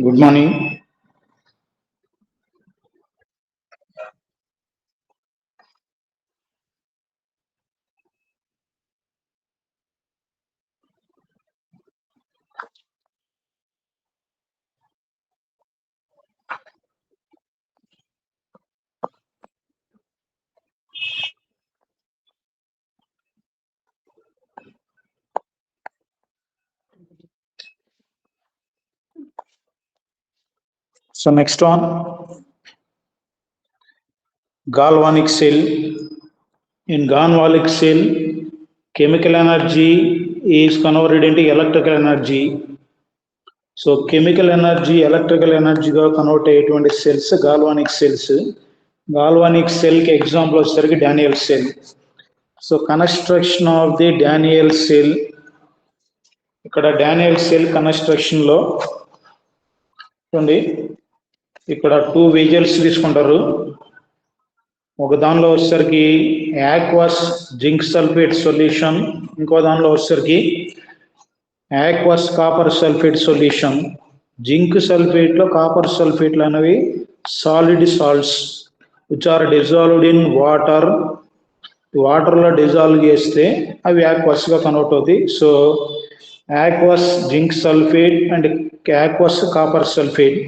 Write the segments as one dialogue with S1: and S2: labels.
S1: Good morning. So next one, galvanic cell. In galvanic cell, chemical energy is converted into electrical energy. So chemical energy, electrical energy గా convert అయ్యేటువంటి cells galvanic cells. Galvanic cell కి example వచ్చేసరికి Daniel cell. So construction of the Daniel cell, ఇక్కడ Daniel cell construction లో చూడండి, ఇక్కడ 2 vessels తీసుకుంటారు. ఒక దానిలో వచ్చేసరికి యాక్వస్ జింక్ సల్ఫేట్ సొల్యూషన్, ఇంకో దానిలో వచ్చేసరికి aqueous copper sulphate solution. Zinc sulphate లో కాపర్ సల్ఫేట్లు అనేవి solid salts which are dissolved in water. వాటర్లో డిజాల్వ్ చేస్తే అవి యాక్వస్ గా కన్వర్ట్ అవుతాయి. So aqueous zinc sulphate and aqueous copper sulphate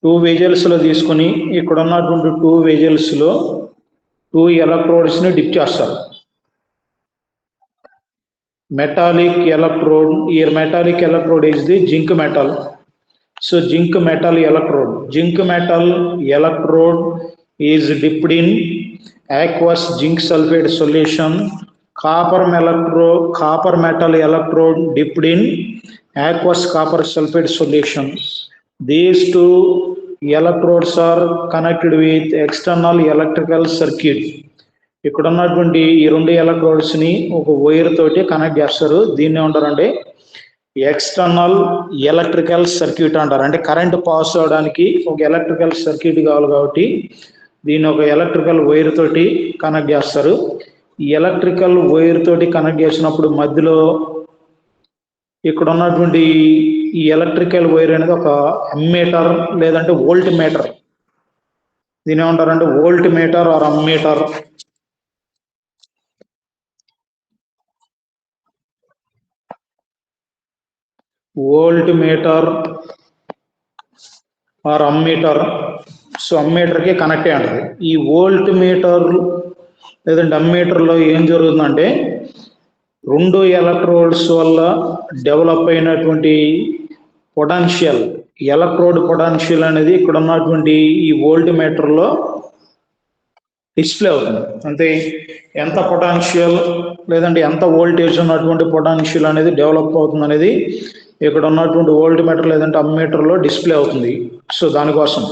S1: 2 vessels లో తీసుకుని ఇక్కడ ఉన్నటువంటి 2 వెజల్స్ లో 2 ఎలక్ట్రోడ్స్ ని డిప్ చేస్తారు. Metallic electrode, here metallic electrode is the zinc metal. So zinc metal electrode is dipped in aqueous zinc sulfate solution. Copper metal electrode dipped in aqueous copper sulfate solution. These 2 electrodes are connected with external electrical circuit. ఇక్కడ ఉన్నటువంటి ఈ 2 electrodes ని ఒక wire తోటి connect చేస్తారు. దీన్ని ఏమంటారంటే external electrical circuit అంటారు. అంటే కరెంట్ పాస్ అవడానికి ఒక ఎలక్ట్రికల్ సర్క్యూట్ కావాలి కాబట్టి దీన్ని ఒక ఎలక్ట్రికల్ వైర్ తోటి కనెక్ట్ చేస్తారు. ఈ ఎలక్ట్రికల్ వైర్ తోటి కనెక్ట్ చేసినప్పుడు మధ్యలో ఇక్కడ ఉన్నటువంటి ఈ ఎలక్ట్రికల్ వైర్ అనేది ఒక అమ్మీటర్ లేదంటే వోల్ట్ మీటర్. దీని ఏమంటారంటే volt meter or ammeter. Volt meter or ammeter. So ammeter కి కనెక్ట్ అయ్యి ఉంటుంది. ఈ వోల్ట్ మీటర్ లేదంటే అమ్మీటర్ లో ఏం జరుగుతుందంటే 2 ఎలక్ట్రోడ్స్ వల్ల డెవలప్ అయినటువంటి పొటెన్షియల్, ఎలక్ట్రోడ్ పొటెన్షియల్ అనేది ఇక్కడ ఉన్నటువంటి ఈ వోల్ట్ మీటర్ లో డిస్ప్లే అవుతుంది. అంటే ఎంత పొటెన్షియల్ లేదంటే ఎంత వోల్టేజ్ ఉన్నటువంటి పొటెన్షియల్ అనేది డెవలప్ అవుతుంది అనేది ఇక్కడ ఉన్నటువంటి వోల్ట్ మీటర్ లేదంటే అమ్మీటర్ లో డిస్ప్లే అవుతుంది. సో దానికోసం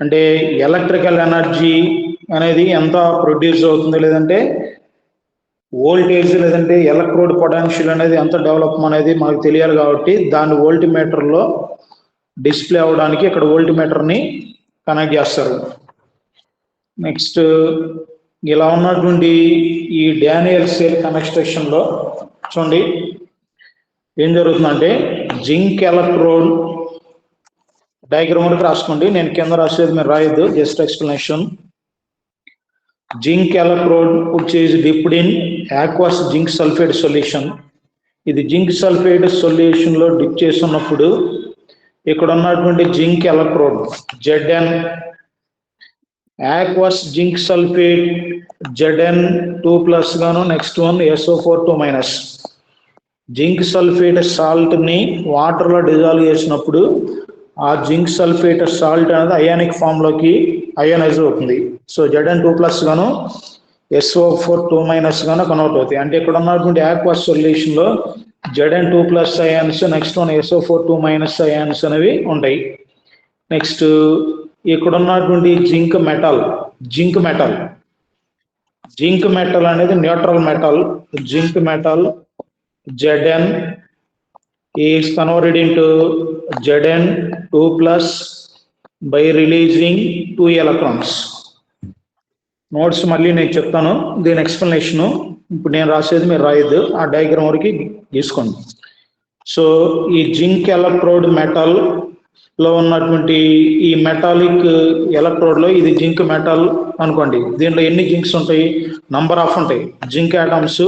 S1: అంటే ఎలక్ట్రికల్ ఎనర్జీ అనేది ఎంత ప్రొడ్యూస్ అవుతుంది లేదంటే వోల్టేజ్ లేదంటే ఎలక్ట్రోడ్ పొటెన్షియల్ అనేది ఎంత డెవలప్ అనేది మనకు తెలియాలి కాబట్టి దాన్ని వోల్ట్ మీటర్ లో డిస్ప్లే అవడానికి ఇక్కడ వోల్ట్ మీటర్ ని కనెక్ట్ చేస్తారు. నెక్స్ట్ ఇలా ఉన్నటువంటి ఈ డానియల్ సెల్ కన్స్ట్రక్షన్ లో చూడండి ఏం జరుగుతుందంటే జింక్ ఎలక్ట్రోడ్ డయాగ్రామ్ వరకు రాసుకోండి. నేను కింద రాసేది మీరు రాయొద్దు, just explanation. Zinc electrode which is dipped in aqueous zinc sulfate solution. ఇది జింక్ సల్ఫేట్ సొల్యూషన్ లో డిప్ చేస్తున్నప్పుడు ఇక్కడ ఉన్నటువంటి zinc electrode Zn, aqueous zinc sulfate Zn2+ గాను, next one SO4 2-. Zinc sulphate salt ని వాటర్ లో డిజాల్వ్ చేసినప్పుడు ఆ జింక్ సల్ఫేట్ సాల్ట్ అనేది అయానిక్ ఫామ్ లోకి అయోనైజ్ అవుతుంది. సో Zn2+ గాను SO4 2- గాను కన్వర్ట్ అవుతాయి. అంటే ఇక్కడ ఉన్నటువంటి ఆక్వస్ సొల్యూషన్ లో Zn2+ ions, next one SO4 2- ions అనేవి ఉంటాయి. నెక్స్ట్ ఇక్కడ ఉన్నటువంటి జింక్ మెటల్ అనేది neutral metal. Zinc metal Zn is converted into Zn2+ by releasing 2 electrons. Notes మళ్ళీ నేను చెప్తాను, దీని ఎక్స్ప్లెనేషన్ ఇప్పుడు నేను రాసేది మీరు రాయొద్దు, ఆ డయాగ్రామ్ వరకు గీసుకోండి. సో ఈ జింక్ ఎలక్ట్రోడ్ మెటల్ లో ఉన్నటువంటి ఈ మెటాలిక్ ఎలక్ట్రోడ్ లో ఇది జింక్ మెటల్ అనుకోండి. దీంట్లో ఎన్ని జింక్స్ ఉంటాయి? నంబర్ ఆఫ్ ఉంటాయి. Zinc atoms,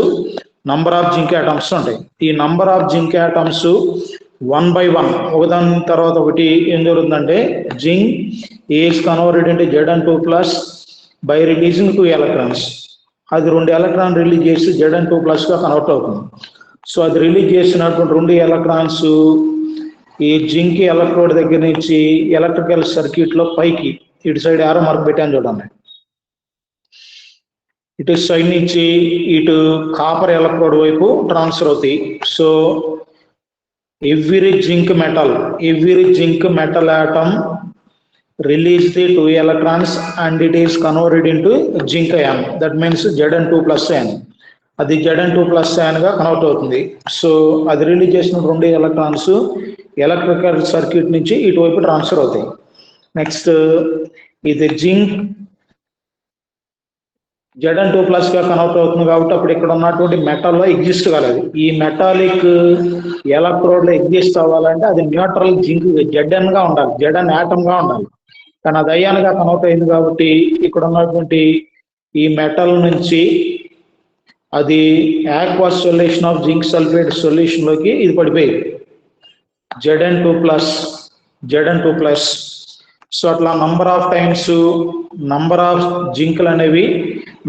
S1: number of zinc atoms ఉంటాయి. ఈ number of zinc atoms 1 by 1 ఒకదాని తర్వాత ఒకటి ఏం జరుగుతుందంటే zinc is converted into Zn2+ by releasing 2 electrons. అది 2 ఎలక్ట్రాన్ రిలీజ్ చేసి Zn2+ గా కన్వర్ట్ అవుతుంది. సో అది రిలీజ్ చేసినటువంటి 2 ఎలక్ట్రాన్స్ ఈ జింక్ ఎలక్ట్రోడ్ దగ్గర నుంచి ఎలక్ట్రికల్ సర్క్యూట్ లో పైకి ఇటు సైడ్ ఆరో మార్క్ పెట్టాను చూడండి, ఇటు సైడ్ నుంచి ఇటు కాపర్ ఎలక్ట్రోడ్ వైపు ట్రాన్స్ఫర్ అవుతాయి. So every zinc metal atom release the 2 electrons and it is converted into zinc ion. That means Zn2+ ion. అది Zn2+ ion గా కన్వర్ట్ అవుతుంది. సో అది రిలీజ్ చేసిన 2 ఎలక్ట్రాన్స్ ఎలక్ట్రికల్ సర్క్యూట్ నుంచి ఇటువైపు ట్రాన్స్ఫర్ అవుతాయి. నెక్స్ట్ ఇది జింక్ Zn2+ గా కన్వర్ట్ అవుతుంది కాబట్టి అప్పుడు ఇక్కడ ఉన్నటువంటి మెటల్లో ఎగ్జిస్ట్ కాలేదు. ఈ మెటాలిక్ ఎలక్ట్రోడ్ లో ఎగ్జిస్ట్ అవ్వాలంటే అది న్యూట్రల్ జింక్ Zn గా ఉండాలి, Zn ఆటమ్ గా ఉండాలి. కానీ అది అయాన్ గా కన్వర్ట్ అయింది కాబట్టి ఇక్కడ ఉన్నటువంటి ఈ మెటల్ నుంచి అది aqueous solution of zinc sulphate solution లోకి ఇది పడిపోయింది, Zn2+. సో అట్లా number of times number of జింక్లు అనేవి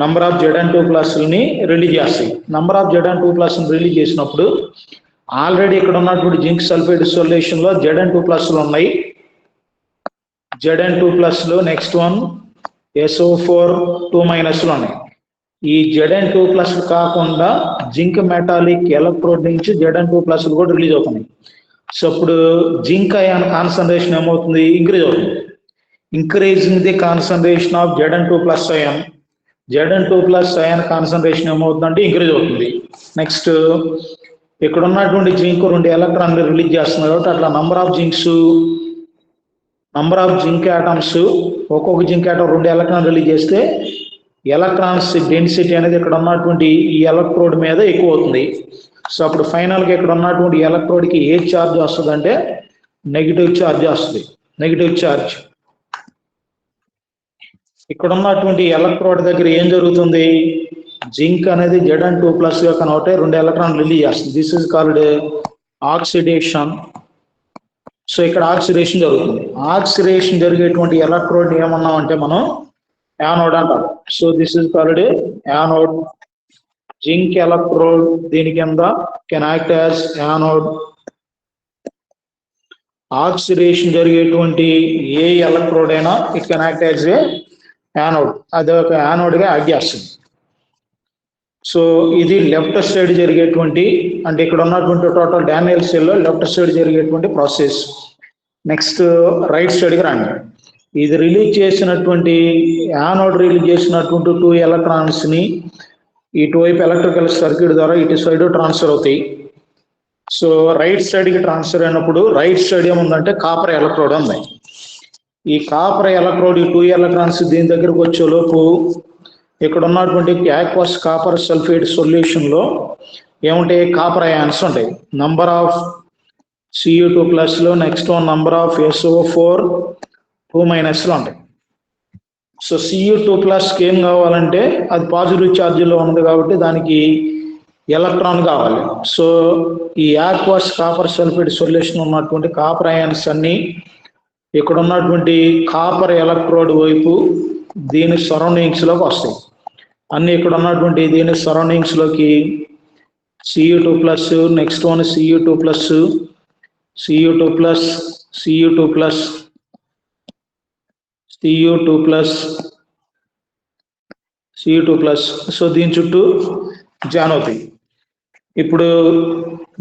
S1: నంబర్ ఆఫ్ Zn2+ని రిలీజ్ చేస్తాయి. నంబర్ ఆఫ్ Zn2+ని రిలీజ్ చేసినప్పుడు ఆల్రెడీ ఇక్కడ ఉన్నటువంటి జింక్ సల్ఫేట్ సొల్యూషన్ లో Zn2+లు ఉన్నాయి. Zn2+లో నెక్స్ట్ వన్ SO4 2- ఉన్నాయి. ఈ Zn2+ కాకుండా జింక్ మెటాలిక్ ఎలక్ట్రోడ్ నుంచి Zn2+ కూడా రిలీజ్ అవుతున్నాయి. సో అప్పుడు జింక్ అయాన్ కాన్సన్ట్రేషన్ ఏమవుతుంది? ఇంక్రీజ్ అవుతుంది. Increasing the concentration of Zn2+ ion, Zn2+ ion concentration ఏమవుతుందంటే ఇంక్రీజ్ అవుతుంది. నెక్స్ట్ ఇక్కడ ఉన్నటువంటి జింక్ 2 ఎలక్ట్రాన్లు రిలీజ్ చేస్తుంది కాబట్టి అట్లా నంబర్ ఆఫ్ జింక్ ఆటమ్స్ ఒక్కొక్క జింక్ ఆటమ్ 2 ఎలక్ట్రాన్ రిలీజ్ చేస్తే ఎలక్ట్రాన్స్ డెన్సిటీ అనేది ఇక్కడ ఉన్నటువంటి ఈ ఎలక్ట్రోడ్ మీద ఎక్కువ అవుతుంది. సో అప్పుడు ఫైనల్ గా ఇక్కడ ఉన్నటువంటి ఎలక్ట్రోడ్ కి ఏ ఛార్జ్ వస్తుంది అంటే నెగిటివ్ ఛార్జ్ వస్తుంది, నెగిటివ్ ఛార్జ్. ఇక్కడ ఉన్నటువంటి ఎలక్ట్రోడ్ దగ్గర ఏం జరుగుతుంది? జింక్ అనేది Zn2+ గా కన్వర్ట్ అయ్యి 2 ఎలక్ట్రాన్ రిలీజ్ చేస్తుంది. This is called oxidation. So ఇక్కడ ఆక్సిడేషన్ జరుగుతుంది. ఆక్సిడేషన్ జరిగేటువంటి ఎలక్ట్రోడ్ ఏమన్నాం అంటే మనం యానోడ్ అంటారు. So this is called anode. Zinc electrode దీని కింద can act as anode. Oxidation జరిగేటువంటి ఏ ఎలక్ట్రోడ్ అయినా it can act as a anode. అది ఒక యానోడ్ గా యాక్ట్ చేస్తుంది. సో ఇది లెఫ్ట్ సైడ్ జరిగేటువంటి, అంటే ఇక్కడ ఉన్నటువంటి టోటల్ డానియల్ సెల్ లో లెఫ్ట్ సైడ్ జరిగేటువంటి ప్రాసెస్. నెక్స్ట్ రైట్ సైడ్ కి రండి. ఇది రిలీజ్ చేసినటువంటి యానోడ్ రిలీజ్ చేసినటువంటి 2 ఎలక్ట్రాన్స్ ని ఇటువైపు ఎలక్ట్రికల్ సర్క్యూట్ ద్వారా ఇటు సైడ్ ట్రాన్స్ఫర్ అవుతాయి. సో రైట్ సైడ్ కి ట్రాన్స్ఫర్ అయినప్పుడు రైట్ సైడ్ ఏముందంటే కాపర్ ఎలక్ట్రోడ్ ఉంది. ఈ కాపర్ ఎలక్ట్రోడ్ ఈ 2 ఎలక్ట్రాన్స్ దీని దగ్గరకు వచ్చే లోపు ఇక్కడ ఉన్నటువంటి ఆక్వస్ కాపర్ సల్ఫేట్ సొల్యూషన్ లో ఏముంటాయి? కాపర్ అయాన్స్ ఉంటాయి. నంబర్ ఆఫ్ Cu2+ లో next one number of SO4 2- ఉంటాయి. సో Cu2+ ఏం కావాలంటే అది పాజిటివ్ ఛార్జ్ లో ఉంది కాబట్టి దానికి ఎలక్ట్రాన్ కావాలి. సో ఈ ఆక్వస్ కాపర్ సల్ఫేట్ సొల్యూషన్ ఉన్నటువంటి కాపర్ అయాన్స్ అన్ని ఇక్కడ ఉన్నటువంటి కాపర్ ఎలక్ట్రోడ్ వైపు దీని సరౌండింగ్స్ లోకి వస్తాయి. అన్ని ఇక్కడ ఉన్నటువంటి దీని సరౌండింగ్స్ లోకి Cu2+, next one Cu2+. So దీని చుట్టూ జాన్ అవుతాయి. ఇప్పుడు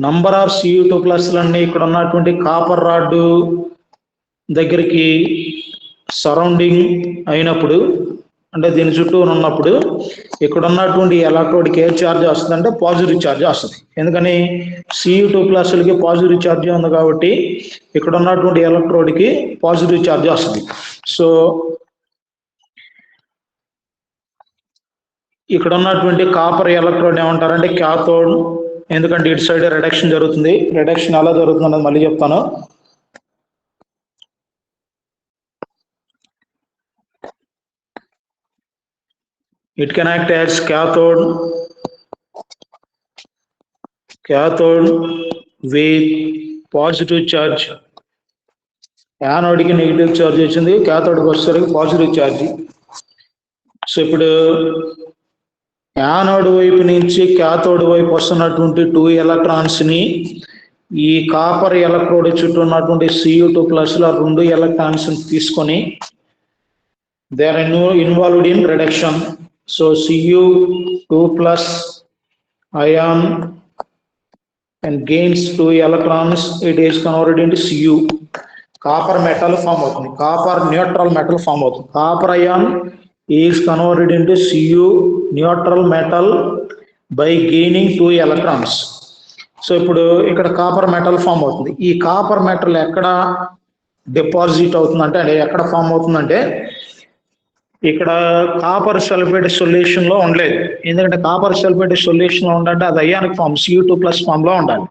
S1: నంబర్ ఆఫ్ Cu2+లన్నీ ఇక్కడ ఉన్నటువంటి కాపర్ రాడ్ దగ్గరికి సరౌండింగ్ అయినప్పుడు, అంటే దీని చుట్టూ ఉన్నప్పుడు ఇక్కడ ఉన్నటువంటి ఎలక్ట్రోడ్కి ఏ ఛార్జ్ వస్తుంది అంటే పాజిటివ్ ఛార్జ్ వస్తుంది. ఎందుకని? Cu2+లకి పాజిటివ్ ఛార్జ్ ఉంది కాబట్టి ఇక్కడ ఉన్నటువంటి ఎలక్ట్రోడ్కి పాజిటివ్ ఛార్జ్ వస్తుంది. సో ఇక్కడ ఉన్నటువంటి కాపర్ ఎలక్ట్రోడ్ ఏమంటారంటే క్యాథోడ్. ఎందుకంటే ఇటు సైడ్ రిడక్షన్ జరుగుతుంది. రిడక్షన్ ఎలా జరుగుతుంది అన్నది మళ్ళీ చెప్తాను. It can act as cathode with positive charge. యానోడ్కి నెగిటివ్ ఛార్జ్ వచ్చింది, క్యాథోడ్కి వచ్చేసరికి పాజిటివ్ ఛార్జ్. సో ఇప్పుడు యానోడ్ వైపు నుంచి క్యాథోడ్ వైపు వస్తున్నటువంటి 2 ఎలక్ట్రాన్స్ ని ఈ కాపర్ ఎలక్ట్రోడ్ చుట్టూ ఉన్నటువంటి Cu2+ లో 2 ఎలక్ట్రాన్స్ తీసుకొని they are involved in reduction. So Cu2+ ion and gains 2 electrons, it is converted into Cu. Copper metal form అవుతుంది, కాపర్ న్యూట్రల్ మెటల్ ఫామ్ అవుతుంది. Copper ion is converted into Cu neutral metal by gaining 2 electrons. So ఇప్పుడు ఇక్కడ copper metal form అవుతుంది. ఈ copper metal ఎక్కడ deposit అవుతుందంటే, అంటే ఎక్కడ ఫామ్ అవుతుందంటే, ఇక్కడ కాపర్ సల్ఫేట్ సొల్యూషన్ లో ఉండలేదు. ఎందుకంటే కాపర్ సల్ఫేట్ సొల్యూషన్ లో ఉండాలంటే అది అయానిక్ ఫామ్ Cu2+ ఫామ్ లో ఉండాలి.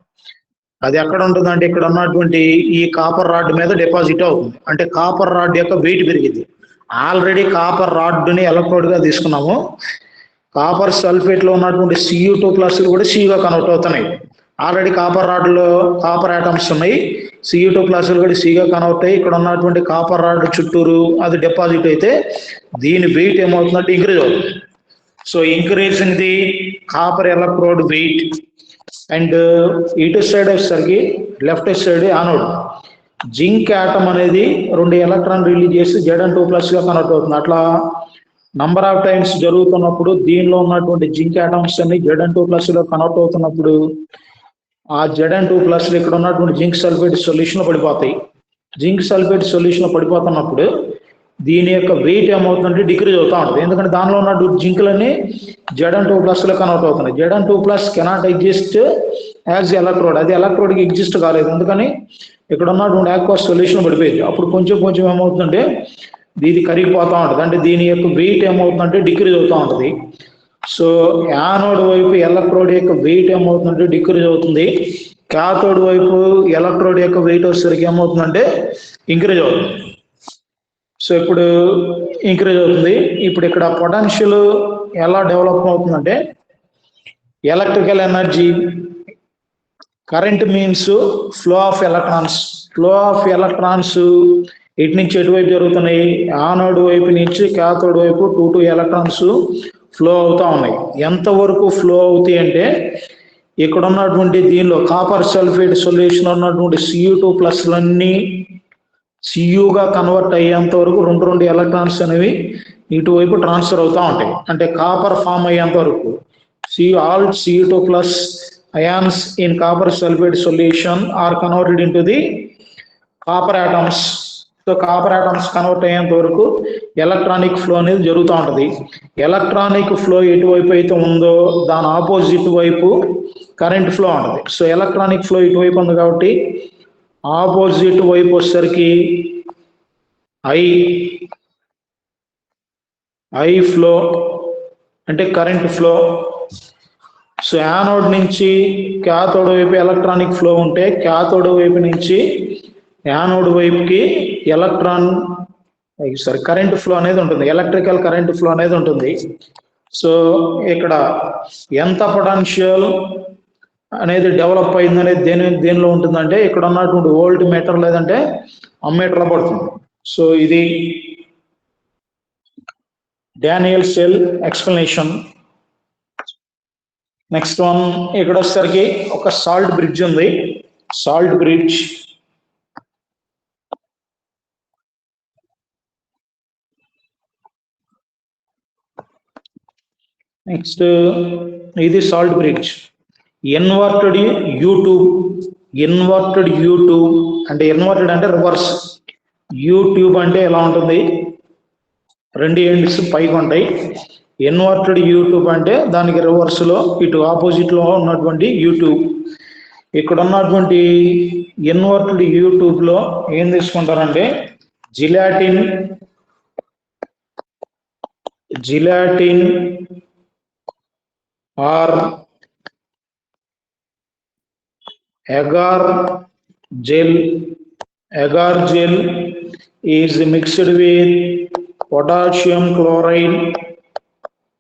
S1: అది ఎక్కడ ఉంటుందంటే ఇక్కడ ఉన్నటువంటి ఈ కాపర్ రాడ్ మీద డిపాజిట్ అవుతుంది. అంటే కాపర్ రాడ్ యొక్క వెయిట్ పెరిగింది. ఆల్రెడీ కాపర్ రాడ్ ని ఎలక్ట్రోడ్ గా తీసుకున్నాము. కాపర్ సల్ఫేట్ లో ఉన్నటువంటి Cu2+ కూడా Cగా కన్వర్ట్ అవుతున్నాయి. ఆల్రెడీ కాపర్ రాడ్ లో కాపర్ ఆటమ్స్ ఉన్నాయి, Cu2+ కూడా Cగా కన్వర్ట్ అయ్యి ఇక్కడ ఉన్నటువంటి కాపర్ రాడ్ చుట్టూరు అది డిపాజిట్ అయితే దీని వెయిట్ ఏమవుతుందంటే ఇంక్రీజ్ అవుతుంది. So increase in the copper electrode weight. And ఇటు సైడ్ వచ్చేసరికి left side anode zinc atom అనేది 2 ఎలక్ట్రాన్ రిలీజ్ చేసి Zn2+ గా కన్వర్ట్ అవుతుంది. అట్లా నంబర్ ఆఫ్ టైమ్స్ జరుగుతున్నప్పుడు దీనిలో ఉన్నటువంటి జింక్ ఆటమ్స్ అన్ని Zn2+ లో కన్వర్ట్ అవుతున్నప్పుడు ఆ Zn2+ ఇక్కడ ఉన్నటువంటి జింక్ సల్ఫేట్ సొల్యూషన్ లో పడిపోతాయి. జింక్ సల్ఫేట్ సొల్యూషన్ లో పడిపోతున్నప్పుడు దీని యొక్క వెయిట్ ఏమవుతుందంటే డిక్రీజ్ అవుతూ ఉంటుంది. ఎందుకంటే దానిలో ఉన్న జింకులన్నీ Zn2+ లో కన్వర్ట్ అవుతున్నాయి. Zn2+ cannot exist as electrode, అది ఎలక్ట్రోడ్కి ఎగ్జిస్ట్ కాలేదు. ఎందుకని ఇక్కడ ఉన్నటువంటి ఆక్వాస్ సొల్యూషన్ పడిపోయింది. అప్పుడు కొంచెం కొంచెం ఏమవుతుందంటే దీని కరిగిపోతూ ఉంటుంది. అంటే దీని యొక్క వెయిట్ ఏమవుతుందంటే డిక్రీజ్ అవుతూ ఉంటుంది. సో యానోడ్ వైపు ఎలక్ట్రోడ్ యొక్క వెయిట్ ఏమవుతుందంటే డిక్రీజ్ అవుతుంది. క్యాథోడ్ వైపు ఎలక్ట్రోడ్ యొక్క వెయిట్ వచ్చేసరికి ఏమవుతుందంటే ఇంక్రీజ్ అవుతుంది. సో ఇప్పుడు ఇంక్రీజ్ అవుతుంది. ఇప్పుడు ఇక్కడ పొటెన్షియల్ ఎలా డెవలప్ అవుతుందంటే, electrical energy, current means flow of electrons. Flow of electrons ఇటు నుంచి ఎటువైపు జరుగుతున్నాయి, యానోడ్ వైపు నుంచి క్యాథోడ్ వైపు 2 ఎలక్ట్రాన్స్ ఫ్లో అవుతా ఉన్నాయి. ఎంతవరకు ఫ్లో అవుతాయి అంటే, ఇక్కడ ఉన్నటువంటి దీనిలో కాపర్ సల్ఫేట్ సొల్యూషన్ ఉన్నటువంటి Cu2+లన్నీ Cuగా కన్వర్ట్ అయ్యేంత వరకు 2 ఎలక్ట్రాన్స్ అనేవి ఇటువైపు ట్రాన్స్ఫర్ అవుతూ ఉంటాయి. అంటే కాపర్ ఫామ్ అయ్యేంత వరకు all Cu2+ ions in copper sulfate solution are converted into the copper atoms. So copper atoms convert అయ్యేంత వరకు ఎలక్ట్రానిక్ ఫ్లో అనేది జరుగుతూ ఉంటుంది. ఎలక్ట్రానిక్ ఫ్లో ఎటువైపు అయితే ఉందో దాని ఆపోజిట్ వైపు కరెంట్ ఫ్లో ఉంటుంది. సో ఎలక్ట్రానిక్ ఫ్లో ఇటువైపు ఉంది కాబట్టి ఆపోజిట్ వైపు వచ్చేసరికి ఐ ఫ్లో అంటే కరెంట్ ఫ్లో. సో యానోడ్ నుంచి క్యాథోడ్ వైపు ఎలక్ట్రానిక్ ఫ్లో ఉంటే క్యాథోడ్ వైపు నుంచి యానోడ్ వైపుకి కరెంట్ ఫ్లో అనేది ఉంటుంది, ఎలక్ట్రికల్ కరెంట్ ఫ్లో అనేది ఉంటుంది. సో ఇక్కడ ఎంత పొటెన్షియల్ అనేది డెవలప్ అయింది అనేది దేనిలో ఉంటుందంటే, ఇక్కడ ఉన్నటువంటి వోల్ట్ మీటర్ లేదంటే అమ్మీటర్ లో పడుతుంది. సో ఇది Daniel cell explanation. Next one, ఇక్కడ వచ్చేసరికి ఒక సాల్ట్ బ్రిడ్జ్ ఉంది, సాల్ట్ బ్రిడ్జ్. నెక్స్ట్ ఇది సాల్ట్ బ్రిడ్జ్. ఇన్వర్టెడ్ యూట్యూబ్ అంటే ఇన్వర్టెడ్ అంటే రివర్స్, యూట్యూబ్ అంటే ఎలా ఉంటుంది, 2 ఎండ్స్ పైకి ఉంటాయి. ఇన్వర్టెడ్ యూట్యూబ్ అంటే దానికి రివర్స్ లో ఇటు ఆపోజిట్ లో ఉన్నటువంటి యూట్యూబ్. ఇక్కడ ఉన్నటువంటి ఇన్వర్టెడ్ యూట్యూబ్ లో ఏం తీసుకుంటారంటే gelatin or agar gel. Agar gel is mixed with potassium chloride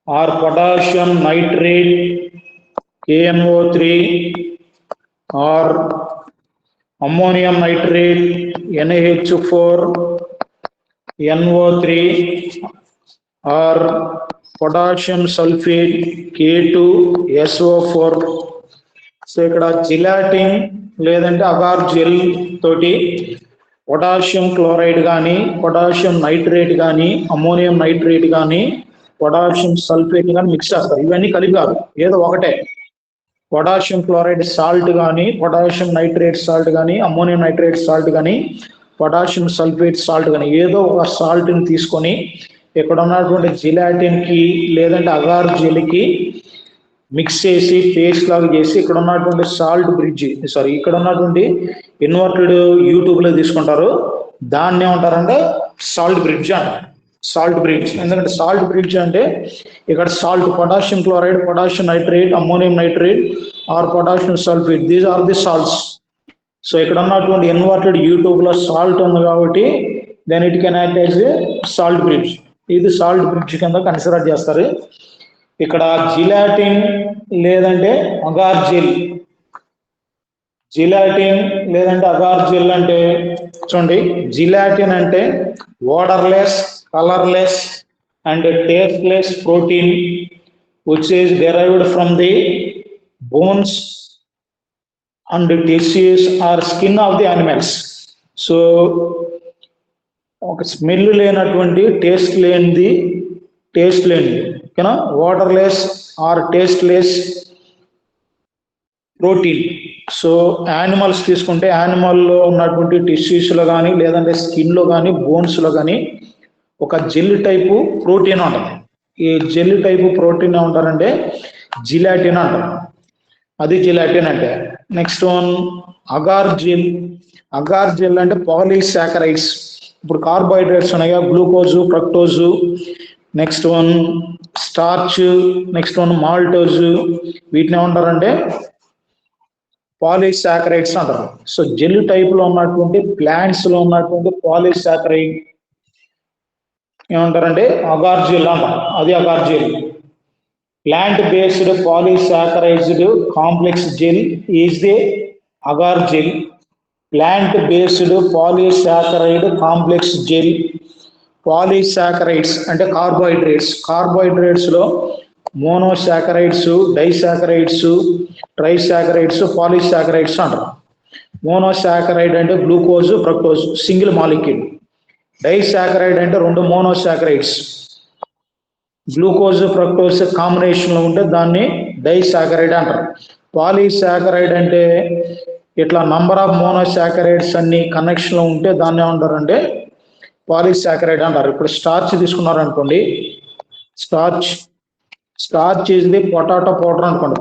S1: or potassium nitrate KNO3 or ammonium nitrate NaH4 NO3 or potassium sulfate K2SO4. So ఇక్కడ జిలాటిన్ లేదంటే అగార్ జెల్ తోటి potassium chloride కానీ, potassium nitrate కానీ, ammonium nitrate కానీ, potassium sulphate కానీ mix చేస్తారు. ఇవన్నీ కలిపి కాదు, ఏదో ఒకటే. పొటాషియం క్లోరైడ్ సాల్ట్ కానీ, పొటాషియం నైట్రేట్ సాల్ట్ కానీ, అమోనియం నైట్రేట్ సాల్ట్ కానీ, పొటాషియం సల్ఫేట్ సాల్ట్ కానీ ఏదో ఒక సాల్ట్ని తీసుకొని ఇక్కడ ఉన్నటువంటి జిలాటిన్కి లేదంటే అగార్ జెల్కి మిక్స్ చేసి పేస్ట్ లాగా చేసి ఇక్కడ ఉన్నటువంటి సాల్ట్ బ్రిడ్జ్, ఇక్కడ ఉన్నటువంటి ఇన్వర్టెడ్ యూట్యూబ్లో తీసుకుంటారు, దాన్ని ఏమంటారంటే సాల్ట్ బ్రిడ్జ్ అంటారు. సాల్ట్ బ్రిడ్జ్, ఎందుకంటే సాల్ట్ బ్రిడ్జ్ అంటే ఇక్కడ salt, potassium chloride, potassium nitrate, ammonium nitrate or potassium sulphate, these are the salts. So ఇక్కడ ఉన్నటువంటి ఇన్వర్టెడ్ యూట్యూబ్లో సాల్ట్ ఉంది కాబట్టి then it can act as salt bridge. ఇది సాల్ట్ బ్రిడ్జ్ కింద కన్సిడర్ చేస్తారు. ఇక్కడ జిలాటిన్ లేదంటే అగార్ జెల్, జిలాటిన్ లేదంటే అగార్ జెల్ అంటే చూడండి, జిలాటిన్ అంటే waterless, colourless and tasteless protein which is derived from the bones and tissues or skin of the animals. So ఒక స్మెల్ లేనటువంటి టేస్ట్ లేనిది ఓకేనా, waterless or tasteless protein. So animals తీసుకుంటే యానిమల్లో ఉన్నటువంటి టిష్యూస్లో కానీ లేదంటే స్కిన్లో కానీ బోన్స్లో కానీ ఒక జెల్ టైపు ప్రోటీన్ ఉంటుంది. ఈ జెల్ టైపు ప్రోటీన్ ఏమంటారంటే జిలాటిన్ అంటారు, అది జిలాటిన్ అంటే. Next one agar gel. Agar gel అంటే పాలీసాకరైడ్స్. ఇప్పుడు కార్బోహైడ్రేట్స్ ఉన్నాయా, glucose, fructose, next one starch, next one maltose, వీటిని ఏమంటారంటే పాలీసాకరైడ్స్ అంటారు. సో జెల్ టైప్ లో ఉన్నటువంటి ప్లాంట్స్ లో ఉన్నటువంటి పాలీసాకరైడ్ ఏమంటారంటే అగార్ జెల్ అంటారు, అది agar gel. Plant based polysaccharised complex gel is the agar gel. Plant based polysaccharide complex gel. Polysaccharides అంటే కార్బోహైడ్రేట్స్, కార్బోహైడ్రేట్స్ లో మోనోసాకరైడ్స్, డైసాకరైడ్స్, ట్రైసాకరైడ్స్, పాలీసాకరైడ్స్ అంటారు. మోనోసాకరైడ్ అంటే glucose, fructose single molecule. Disaccharide అంటే రెండు monosaccharides, glucose fructose combination లో ఉంటే దాన్ని disaccharide అంటారు. పాలీసాకరైడ్ అంటే ఇట్లా నంబర్ ఆఫ్ మోనోసాకరైడ్స్ అన్ని కనెక్షన్ లో ఉంటే దాన్ని ఏమంటారంటే పాలీసాకరైడ్ అంటారు. ఇప్పుడు స్టార్చ్ తీసుకున్నారు అనుకోండి, starch is the potato powder అనుకోండి,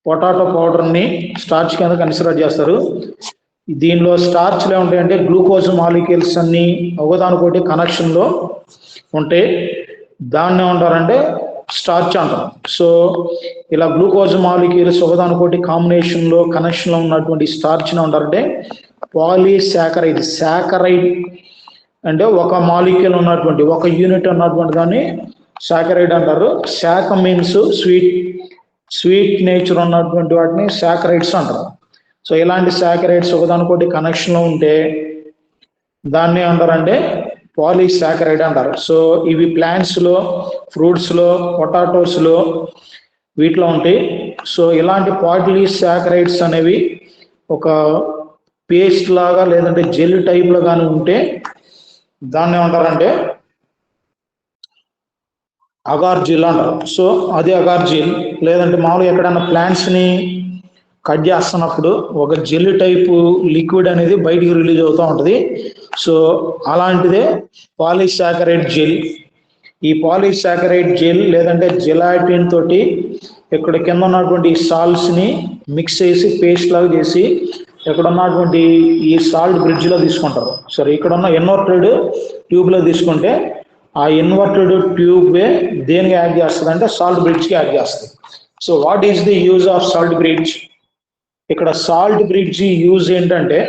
S1: పొటాటో పౌడర్ ని స్టార్చ్ కింద కన్సిడర్ చేస్తారు. దీనిలో స్టార్చ్లు ఏముంటాయంటే గ్లూకోజ్ మాలిక్యూల్స్ అన్ని ఒకదానికోటి కనెక్షన్ లో ఉంటే దాన్ని ఏమంటారంటే స్టార్చ్ అంటారు. సో ఇలా గ్లూకోజ్ మాలిక్యూల్స్ ఒకదానికోటి కాంబినేషన్ లో కనెక్షన్ లో ఉన్నటువంటి స్టార్చ్ ని ఉంటారంటే పాలీసాకరైడ్. సాకరైడ్ అంటే ఒక మాలిక్యూల్ ఉన్నటువంటి ఒక యూనిట్ ఉన్నటువంటి దాన్ని సాకరైడ్ అంటారు. శాక మీన్స్ స్వీట్ నేచర్ ఉన్నటువంటి వాటిని సాకరైడ్స్ అంటారు. సో ఇలాంటి సాకరైడ్స్ ఒకదానికోటి కనెక్షన్ లో ఉంటే దాన్ని అంటారంటే పాలీసాకరైడ్ అంటారు. సో ఇవి ప్లాంట్స్ లో, ఫ్రూట్స్ లో, పొటాటోస్ లో వీటిలో ఉంటాయి. సో ఇలాంటి పాలీసాకరైడ్స్ అనేవి ఒక పేస్ట్ లాగా లేదంటే జెల్ టైప్ లో కానీ ఉంటే దాన్ని ఏమంటారంటే అగార్ జెల్ అంటారు. సో అది అగార్ జెల్. లేదంటే మామూలుగా ఎక్కడైనా ప్లాంట్స్ ని కట్ చేస్తున్నప్పుడు ఒక జెల్ టైపు లిక్విడ్ అనేది బయటికి రిలీజ్ అవుతూ ఉంటుంది. సో అలాంటిదే పాలీసాకరైడ్ జెల్. ఈ పాలీసాకరైడ్ జెల్ లేదంటే జెలాటిన్ తోటి ఇక్కడ కింద ఉన్నటువంటి సాల్ట్స్ ని మిక్స్ చేసి పేస్ట్ లాగా చేసి ఇక్కడ ఉన్నటువంటి ఈ సాల్ట్ బ్రిడ్జ్ లో తీసుకుంటారు. సరే, ఇక్కడ ఉన్న ఇన్వర్టెడ్ ట్యూబ్ లో తీసుకుంటే ఆ ఇన్వర్టెడ్ ట్యూబ్ దేనికి యాడ్ చేస్తుంది అంటే సాల్ట్ బ్రిడ్జ్ కి యాడ్ చేస్తుంది. So what is the use of salt bridge? ఇక్కడ సాల్ట్ బ్రిడ్జ్ యూజ్ ఏంటంటే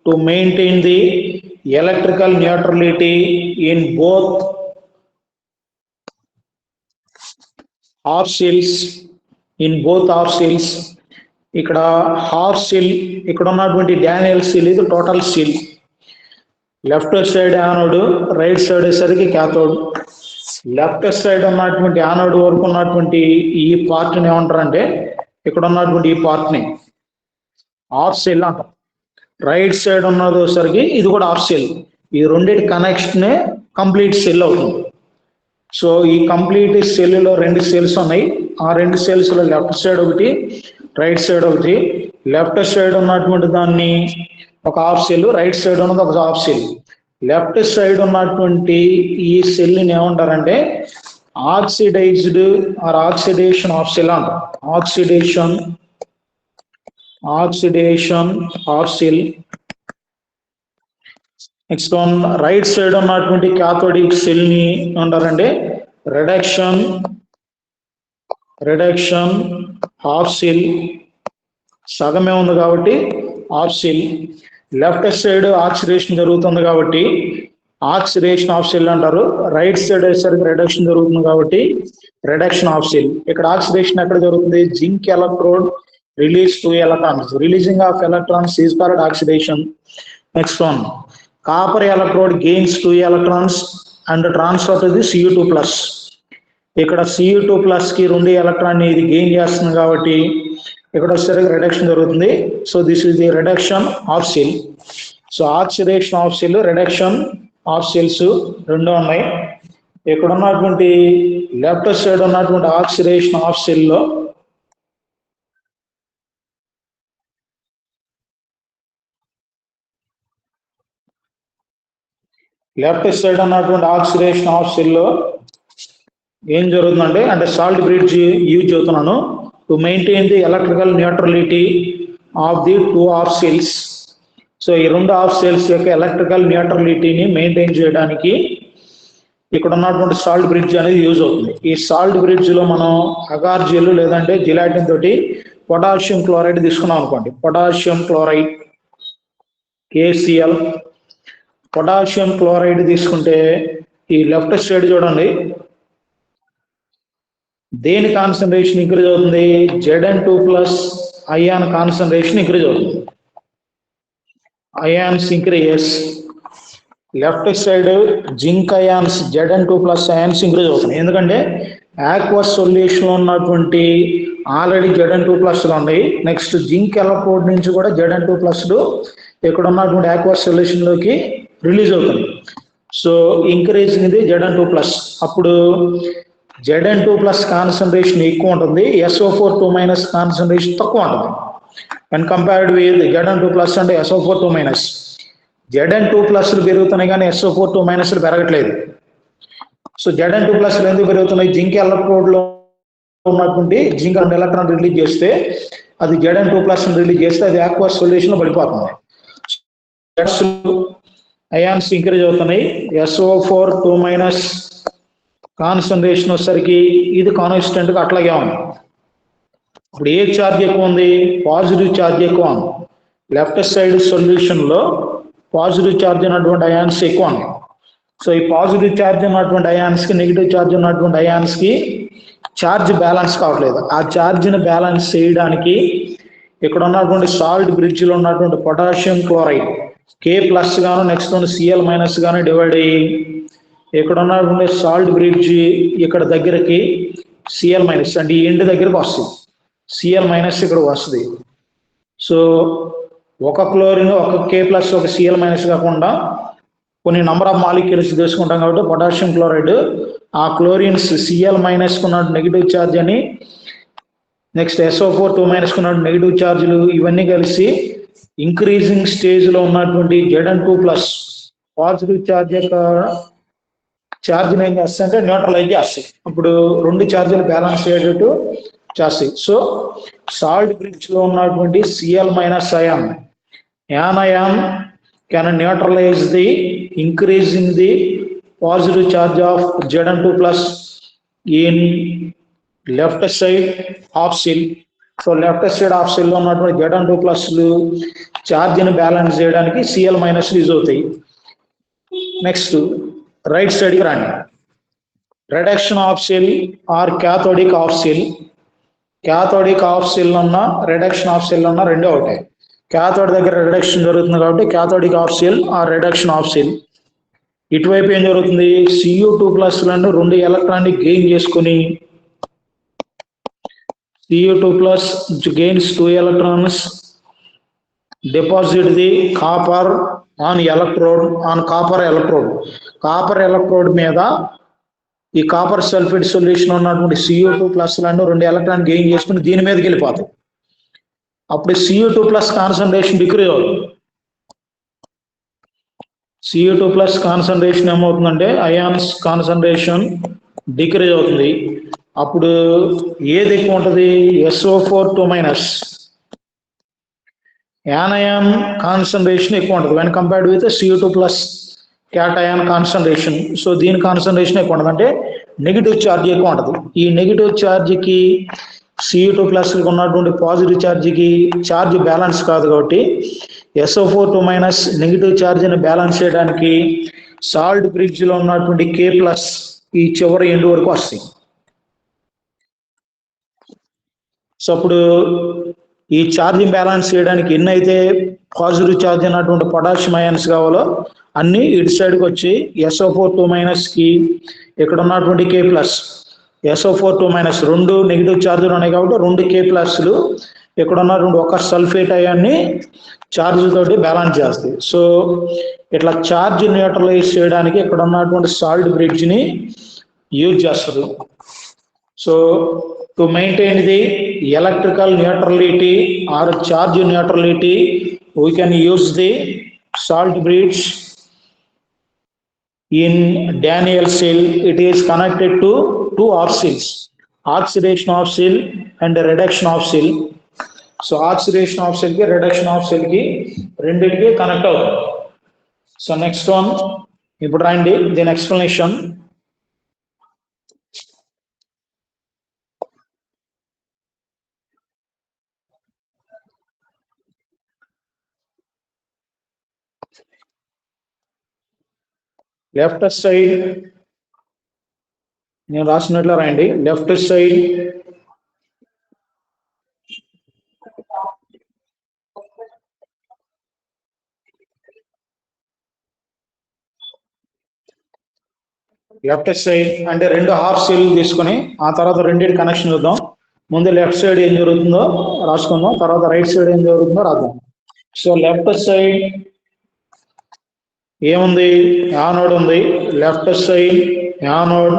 S1: to maintain the electrical neutrality in both half cells ఇక్కడ హాఫ్ సెల్ ఇక్కడ ఉన్నటువంటి డానియల్ సెల్ ఇది total cell left side anode right side సరికి cathode left side ఉన్నటువంటి anode వరకు ఉన్నటువంటి ఈ పార్ట్ ని ఏమంటారంటే ఇక్కడ ఉన్నటువంటి ఈ పార్ట్ ని హాఫ్ సెల్ అంటాం రైట్ సైడ్ ఉన్నదోసరికి ఇది కూడా హాఫ్ సెల్ ఈ రెండింటి కనెక్షన్ కంప్లీట్ సెల్ అవుతుంది సో ఈ కంప్లీట్ సెల్ లో 2 సెల్స్ ఉన్నాయి ఆ 2 సెల్స్ లో లెఫ్ట్ సైడ్ ఒకటి రైట్ సైడ్ ఒకటి లెఫ్ట్ సైడ్ ఉన్నటువంటి దాన్ని ఒక హాఫ్ సెల్ రైట్ సైడ్ ఉన్నది ఒక హాఫ్ సెల్ లెఫ్ట్ సైడ్ ఉన్నటువంటి ఈ సెల్ ని ఏమంటారంటే oxidised or oxidation half cell అంటారు oxidation half cell next one right side ఉన్నటువంటి క్యాథోడిక్ సెల్ ని ఏమంటారంటే రిడక్షన్ హాఫ్ సెల్ సగమే ఉంది కాబట్టి half cell left side oxidation జరుగుతుంది కాబట్టి ఆక్సిడేషన్ ఆఫ్ సెల్ అంటారు రైట్ సైడ్ వచ్చేసరికి రిడక్షన్ జరుగుతుంది కాబట్టి రిడక్షన్ ఆఫ్ సెల్ ఇక్కడ ఆక్సిడేషన్ ఎక్కడ జరుగుతుంది zinc electrode release 2 electrons releasing of electrons is called oxidation next one copper electrode gains 2 electrons and transfer to the Cu2+. ఇక్కడ Cu2+ కి 2 electron ఇది గెయిన్ చేస్తుంది కాబట్టి ఇక్కడ వచ్చేసరికి రిడక్షన్ జరుగుతుంది so this is the reduction of cell so oxidation half cell reduction half cells రెండు ఉన్నాయి ఇక్కడ ఉన్నటువంటి లెఫ్ట్ సైడ్ ఉన్నటువంటి ఆక్సిడేషన్ ఆఫ్ సెల్ లో లెఫ్ట్ సైడ్ ఉన్నటువంటి ఆక్సిడేషన్ ఆఫ్ సెల్ లో ఏం జరుగుతుందంటే అంటే సాల్ట్ బ్రిడ్జ్ యూజ్ చేస్తున్నాను to maintain the electrical neutrality of the 2 half cells so ఈ 2 హాఫ్ సెల్స్ యొక్క ఎలక్ట్రికల్ న్యూట్రలిటీని మెయింటైన్ చేయడానికి ఇక్కడ ఉన్నటువంటి సాల్ట్ బ్రిడ్జ్ అనేది యూజ్ అవుతుంది ఈ సాల్ట్ బ్రిడ్జ్ లో మనం అగార్ జెల్ లేదంటే జిలాటిన్ తోటి పొటాషియం క్లోరైడ్ తీసుకున్నాం అనుకోండి potassium chloride KCl potassium chloride తీసుకుంటే ఈ లెఫ్ట్ సైడ్ చూడండి దేని కాన్సన్ట్రేషన్ ఇంక్రీజ్ అవుతుంది Zn2+ అయాన్ కాన్సన్ట్రేషన్ ఇంక్రీజ్ అవుతుంది ions increase left side zinc ions Zn2+ ions increase అవుతుంది ఎందుకంటే ఆక్వస్ సొల్యూషన్ లో ఉన్నటువంటి ఆల్రెడీ Zn2+ ఉన్నాయి నెక్స్ట్ జింక్ ఎలక్ట్రోడ్ నుంచి కూడా Zn2+ ఇక్కడ ఉన్నటువంటి ఆక్వస్ సొల్యూషన్ లోకి రిలీజ్ అవుతుంది సో ఇంక్రీజింగ్ ఇది Zn2+. అప్పుడు Zn2+ కాన్సన్ట్రేషన్ ఎక్కువ ఉంటుంది SO4 2- కాన్సన్ట్రేషన్ తక్కువ ఉంటుంది when compared with Zn2+ అంటే SO4 2-. Zn2+ పెరుగుతున్నాయి కానీ SO4 2- పెరగట్లేదు సో Zn2+ ఎందుకు పెరుగుతున్నాయి జింక్ ఎలక్ట్రోడ్ లో ఉన్నటువంటి జింక్ ఎలక్ట్రాన్ రిలీజ్ చేస్తే అది Zn2+ రిలీజ్ చేస్తే అది ఆక్వస్ సొల్యూషన్ లో పడిపోతుంది అయాన్స్ ఇంక్రీజ్ అవుతున్నాయి SO4 2- కాన్సన్ట్రేషన్ వచ్చేసరికి ఇది కాన్స్టెంట్ గా అట్లాగే ఉంది ఇప్పుడు ఏ ఛార్జ్ ఎక్కువ ఉంది పాజిటివ్ ఛార్జ్ ఎక్కువ ఉంది లెఫ్ట్ సైడ్ సొల్యూషన్ లో పాజిటివ్ ఛార్జ్ ఉన్నటువంటి అయాన్స్ ఎక్కువ ఉంది సో ఈ పాజిటివ్ ఛార్జ్ ఉన్నటువంటి అయాన్స్ కి నెగిటివ్ ఛార్జ్ ఉన్నటువంటి అయాన్స్ కి ఛార్జ్ బ్యాలెన్స్ కావట్లేదు ఆ ఛార్జ్ ని బ్యాలెన్స్ చేయడానికి ఇక్కడ ఉన్నటువంటి సాల్ట్ బ్రిడ్జ్ లో ఉన్నటువంటి పొటాషియం క్లోరైడ్ K+ గాను నెక్స్ట్ Cl- గాను డివైడ్ అయ్యి ఇక్కడ ఉన్నటువంటి సాల్ట్ బ్రిడ్జ్ ఇక్కడ దగ్గరకి Cl- అంటే ఈ ఎండ్ దగ్గరకు వస్తుంది Cl- ఇక్కడ వస్తుంది సో ఒక క్లోరిన్ ఒక K+ ఒక Cl- కాకుండా కొన్ని నంబర్ ఆఫ్ మాలిక్యూల్స్ తీసుకుంటాం కాబట్టి పొటాషియం క్లోరైడ్ ఆ క్లోరిన్స్ Cl- ఉన్న నెగిటివ్ ఛార్జ్ అని నెక్స్ట్ SO4 2- ఉన్న నెగిటివ్ ఛార్జీలు ఇవన్నీ కలిసి ఇంక్రీజింగ్ స్టేజ్ లో ఉన్నటువంటి Zn2+ పాజిటివ్ ఛార్జ్ యొక్క ఛార్జ్ ఏం చేస్తాయంటే న్యూట్రలైజ్ చేస్తాయి అప్పుడు 2 ఛార్జీలు బ్యాలెన్స్ అయ్యేటట్టు చేస్తాయి సో సాల్ట్ బ్రిడ్జ్ లో ఉన్నటువంటి Cl- ion anion can neutralize the increasing the positive charge of Zn2 plus in left side half cell. So left side half cell లో ఉన్నటువంటి Zn2 ప్లస్ ఛార్జ్ ని బ్యాలెన్స్ చేయడానికి Cl minus use అవుతాయి. Next right side కి రండి. Reduction of cell or cathodic of cell. Cathodic of cell ఉన్న reduction of cell ఉన్న రెండే ఒకటే. క్యాథోడ్ దగ్గర రిడక్షన్ జరుగుతుంది కాబట్టి cathodic of cell or reduction of cell. ఇటువైపు ఏం జరుగుతుంది, Cu2 ప్లస్ రెండు ఎలక్ట్రాన్ ని గెయిన్ చేసుకుని Cu2 plus gains 2 electrons, deposit the copper on electrode, on copper electrode. Copper electrode మీద ఈ కాపర్ సల్ఫేట్ సొల్యూషన్ ఉన్నటువంటి Cu2 ప్లస్ రెండు ఎలక్ట్రాన్ గెయిన్ చేసుకుని దీని మీదకి వెళ్ళిపోతాయి. అప్పుడు Cu2 ప్లస్ కాన్సన్ట్రేషన్ డిక్రీజ్ అవుతుంది. Cu2 ప్లస్ కాన్సన్ట్రేషన్ ఏమవుతుందంటే అయాన్స్ కాన్సన్ట్రేషన్ డిక్రీజ్ అవుతుంది. అప్పుడు ఏది ఎక్కువ ఉంటుంది, SO4 మైనస్ యానయాన్ కాన్సన్ట్రేషన్ ఎక్కువ ఉంటుంది when compared with Cu2 plus cation concentration. So దీని కాన్సన్ట్రేషన్ ఎక్కువ ఉంటుంది, అంటే నెగిటివ్ ఛార్జ్ ఎక్కువ ఉంటుంది. ఈ నెగిటివ్ ఛార్జ్కి Cu2 ప్లస్ ఉన్నటువంటి పాజిటివ్ ఛార్జ్కి ఛార్జ్ బ్యాలెన్స్ కాదు కాబట్టి SO4 మైనస్ నెగిటివ్ ఛార్జ్ని బ్యాలెన్స్ చేయడానికి సాల్ట్ బ్రిడ్జ్లో ఉన్నటువంటి K ప్లస్ ఈ చివరి ఎండ్ వరకు వస్తాయి. సో అప్పుడు ఈ ఛార్జింగ్ బ్యాలెన్స్ చేయడానికి ఎన్ని అయితే పాజిటివ్ ఛార్జ్ అయినటువంటి పొటాషియం అయాన్స్ కావాలో అన్ని ఇటు సైడ్కి వచ్చి SO4 మైనస్ కి ఇక్కడ ఉన్నటువంటి K ప్లస్ SO4 మైనస్ రెండు నెగిటివ్ ఛార్జీలు ఉన్నాయి కాబట్టి రెండు K ప్లస్లు ఇక్కడ ఉన్నటువంటి ఒక సల్ఫేట్ అయాన్ని ఛార్జ్ తోటి బ్యాలెన్స్ చేస్తాయి. సో ఇట్లా ఛార్జ్ న్యూట్రలైజ్ చేయడానికి ఇక్కడ ఉన్నటువంటి సాల్ట్ బ్రిడ్జ్ ని యూజ్ చేస్తారు. So to maintain the electrical neutrality or charge neutrality, we can use the salt bridge in Daniell cell. It is connected to two half cells, oxidation of cell and reduction of cell. So oxidation of cell ki reduction of cell ki రెండిటికి connect అవుతుంది. So next one ఇప్పుడు రండి దీని explanation. Left side నేను రాసినట్లు రాయండి. Left side అంటే రెండు half cell తీసుకుని ఆ తర్వాత రెండింటి కనెక్షన్ చూద్దాం. ముందు లెఫ్ట్ సైడ్ ఏం జరుగుతుందో రాసుకుందాం, తర్వాత రైట్ సైడ్ ఏం జరుగుతుందో రాద్దాం. సో లెఫ్ట్ సైడ్ ఏముంది, యానోడ్ ఉంది. Left side anode,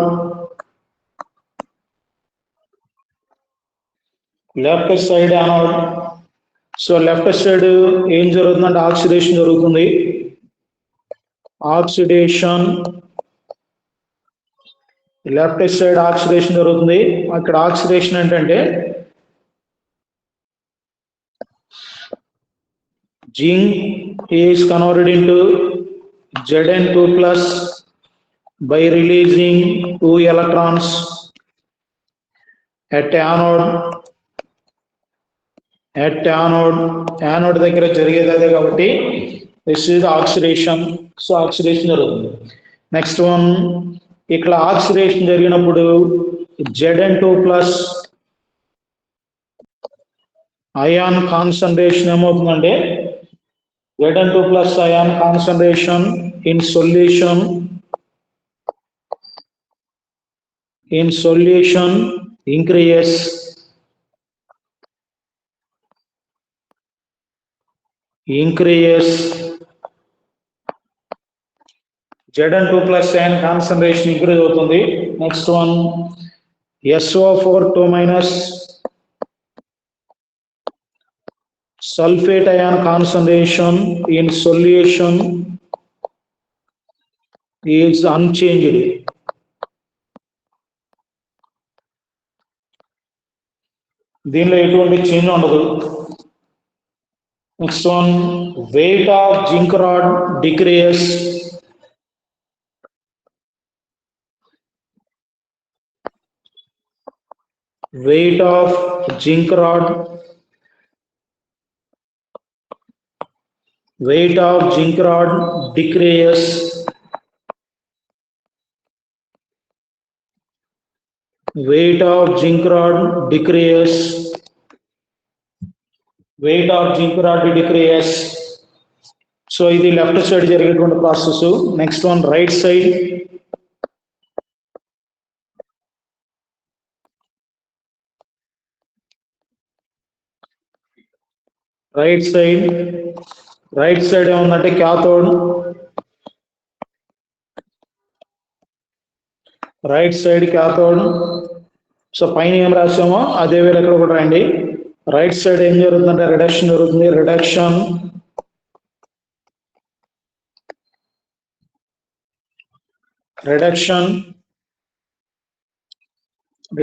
S1: left side anode. So left side ఏం జరుగుతుందంటే ఆక్సిడేషన్ జరుగుతుంది. ఆక్సిడేషన్, లెఫ్ట్ సైడ్ ఆక్సిడేషన్ జరుగుతుంది. అక్కడ ఆక్సిడేషన్ ఏంటంటే zinc is converted into Zn2 plus by releasing 2 electrons at anode. Anode దగ్గర జరిగేది అదే కాబట్టి this is oxidation. So oxidation జరుగుతుంది. నెక్స్ట్ వన్, ఇక్కడ ఆక్సిడేషన్ జరిగినప్పుడు Zn2 ప్లస్ అయాన్ కాన్సన్ట్రేషన్ ఏమవుతుందంటే Zn2 plus ion concentration in solution increase. Zn2 plus ion concentration increase అవుతుంది. Next one SO4 minus sulfate ion concentration in solution is unchanged. దీనిలో ఎటువంటి change ఉండదు. Next one, weight of zinc rod decrease. weight of zinc rod, weight of zinc rod decreases, weight of zinc rod decreases, weight of zinc rod decreases. So ఇది left side జరిగేటువంటి process. Next one right side. Right side ఏముందంటే cathode, right side cathode. So పైన ఏం రాసామో అదే వేరే ఇక్కడ కూడా రాయండి. రైట్ సైడ్ ఏం జరుగుతుందంటే రిడక్షన్ జరుగుతుంది. రిడక్షన్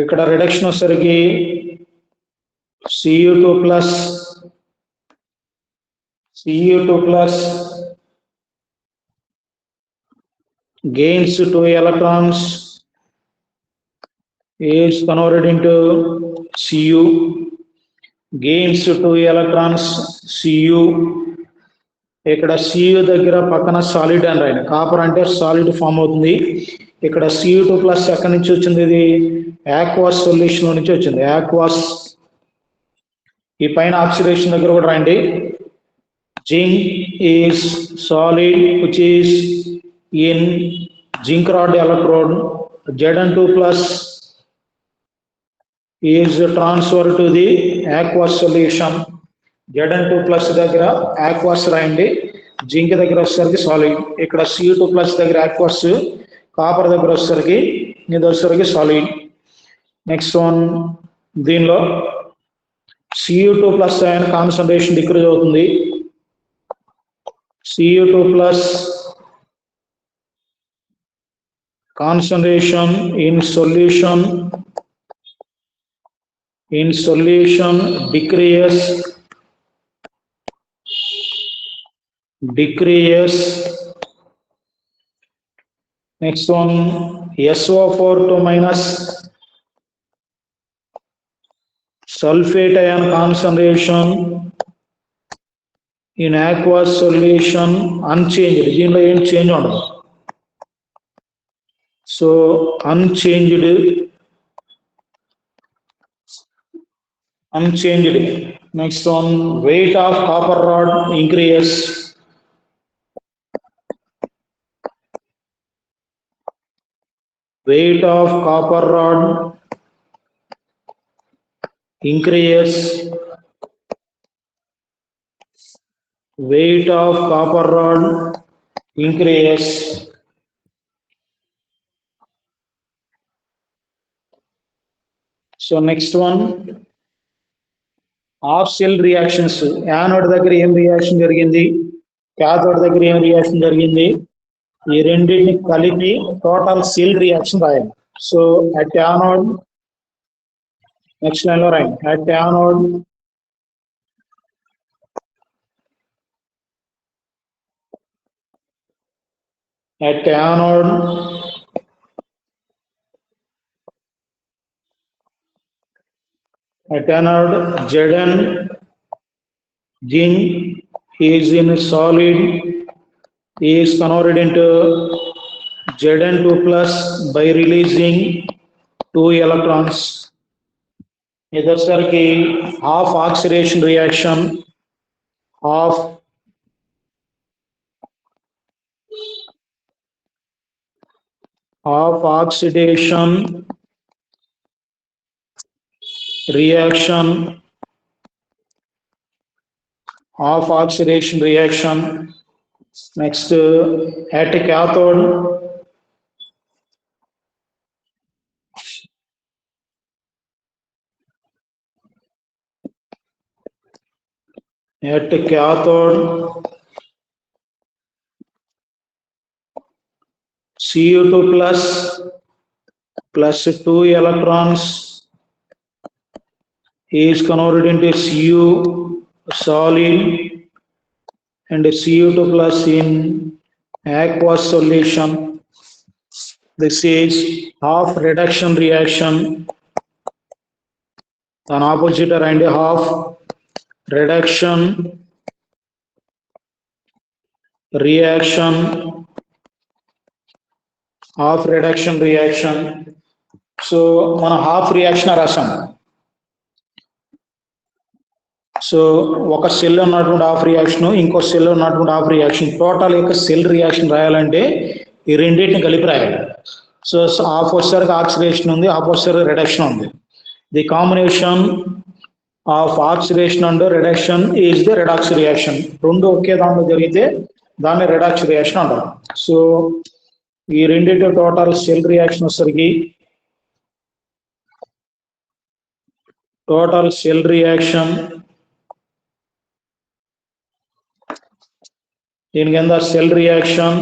S1: ఇక్కడ రిడక్షన్ వచ్చేసరికి Cu2 plus gains 2 electrons is converted into Cu, gains 2 electrons Cu. ఇక్కడ Cu దగ్గర పక్కన సాలిడ్ అని రాయండి. కాపర్ అంటే సాలిడ్ ఫామ్ అవుతుంది. ఇక్కడ Cu2 ప్లస్ ఎక్కడి నుంచి వచ్చింది? ఇది ఆక్వాస్ సొల్యూషన్ లో నుంచి వచ్చింది. ఆక్వాస్. ఈ పైన ఆక్సిడేషన్ దగ్గర కూడా రాయండి. Zinc is solid which is in zinc rod electrode. Zn2 plus is transferred to the aqueous solution. Zn2 plus దగ్గర aqueous రాయండి. జింక్ దగ్గర వచ్చేసరికి సాలిడ్. ఇక్కడ Cu2 plus దగ్గర aqueous, కాపర్ దగ్గర వచ్చేసరికి ఇది వచ్చేసరికి సాలిడ్. నెక్స్ట్ వన్, దీనిలో Cu2 plus ion concentration decrease అవుతుంది. Cu2 plus concentration in solution decrease. Next one, SO4 2 minus sulfate ion concentration in aqueous solution unchanged. దీనిలో ఏం చేంజ్ ఉండదు. So unchanged. Next one, weight of copper rod increase. Weight of copper rod increase. Weight of copper rod increase. So next one, half cell reactions. Anode దగ్గర ఏం reaction జరిగింది, cathode దగ్గర ఏం reaction జరిగింది, ఈ రెండింటిని కలిపి టోటల్ సెల్ రియాక్షన్ రాయాలి. So at anode, next line లో రాయండి. At anode Zn zinc is in solid is converted into Zn2 plus by releasing 2 electrons. ఇదొసరికి half oxidation reaction, half oxidation reaction, Next, at cathode, Cu2 plus 2 electrons is converted into Cu solid and Cu2 plus in aqueous solution. This is half reduction reaction, An opposite and half reduction reaction, half reduction reaction. So మన half reaction రాసాం. So ఒక cell ఉన్నటువంటి half reaction, ఇంకో cell ఉన్నటువంటి half reaction, total యొక్క cell reaction రాయాలంటే ఈ రెండింటిని కలిపి రాయాలి. సో హాఫ్ వచ్చేసరికి ఆక్సిడేషన్ ఉంది, హాఫ్ వచ్చేసరికి రిడక్షన్ ఉంది. The combination of oxidation and reduction is the redox reaction. రెండు ఒకే దాంట్లో జరిగితే దాన్ని రెడాక్స్ రియాక్షన్ అంటారు. సో ఈ రెండింటి టోటల్ సెల్ రియాక్షన్ వచ్చేసరికి టోటల్ సెల్ రియాక్షన్ దీని కింద సెల్ రియాక్షన్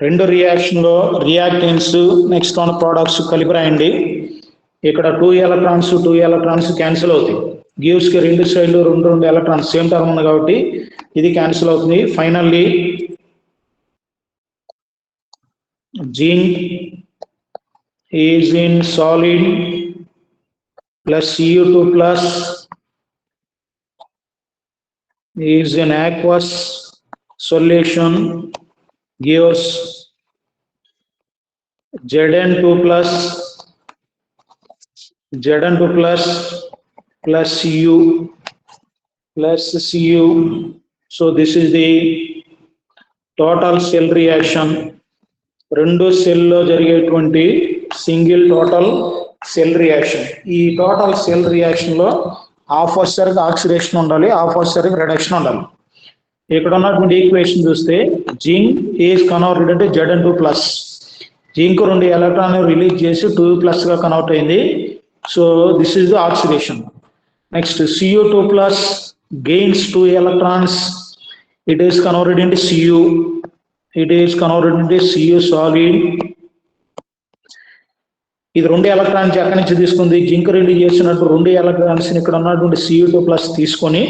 S1: రెండు రియాక్షన్ లో రియాక్టెంట్స్ నెక్స్ట్ వన్ ప్రొడక్ట్స్ కలిపి రాయండి. ఇక్కడ 2 ఎలక్ట్రాన్స్ క్యాన్సిల్ అవుతాయి. గివ్స్ కి రెండు సైడ్లు రెండు ఎలక్ట్రాన్స్ సేమ్ టర్మ్ ఉంది కాబట్టి ఇది క్యాన్సిల్ అవుతుంది. Finally zinc is in solid plus Cu2 plus is in aqueous solution gives Zn2 plus plus Cu. So this is the total cell reaction. రెండు సెల్లో జరిగేటువంటి సింగిల్ టోటల్ సెల్ రియాక్షన్. ఈ total cell reaction లో half వచ్చేసరికి oxidation ఉండాలి, half వచ్చేసరికి reduction ఉండాలి. ఇక్కడ ఉన్నటువంటి ఈక్వేషన్ చూస్తే జింక్ ఈజ్ కన్వర్టెడ్ అంటే Zn2 plus. Zinc 2 electron release చేసి 2+ గా కన్వర్ట్ అయింది. So this is the oxidation. Next Cu2 plus gains 2 electrons, it is converted into Cu. It is converted into Cu solid. ఇది 2 electrons ఎక్కడి నుంచి తీసుకుంది, zinc release చేసినట్టు 2 electrons ఇక్కడ ఉన్నటువంటి Cu2 ప్లస్ తీసుకొని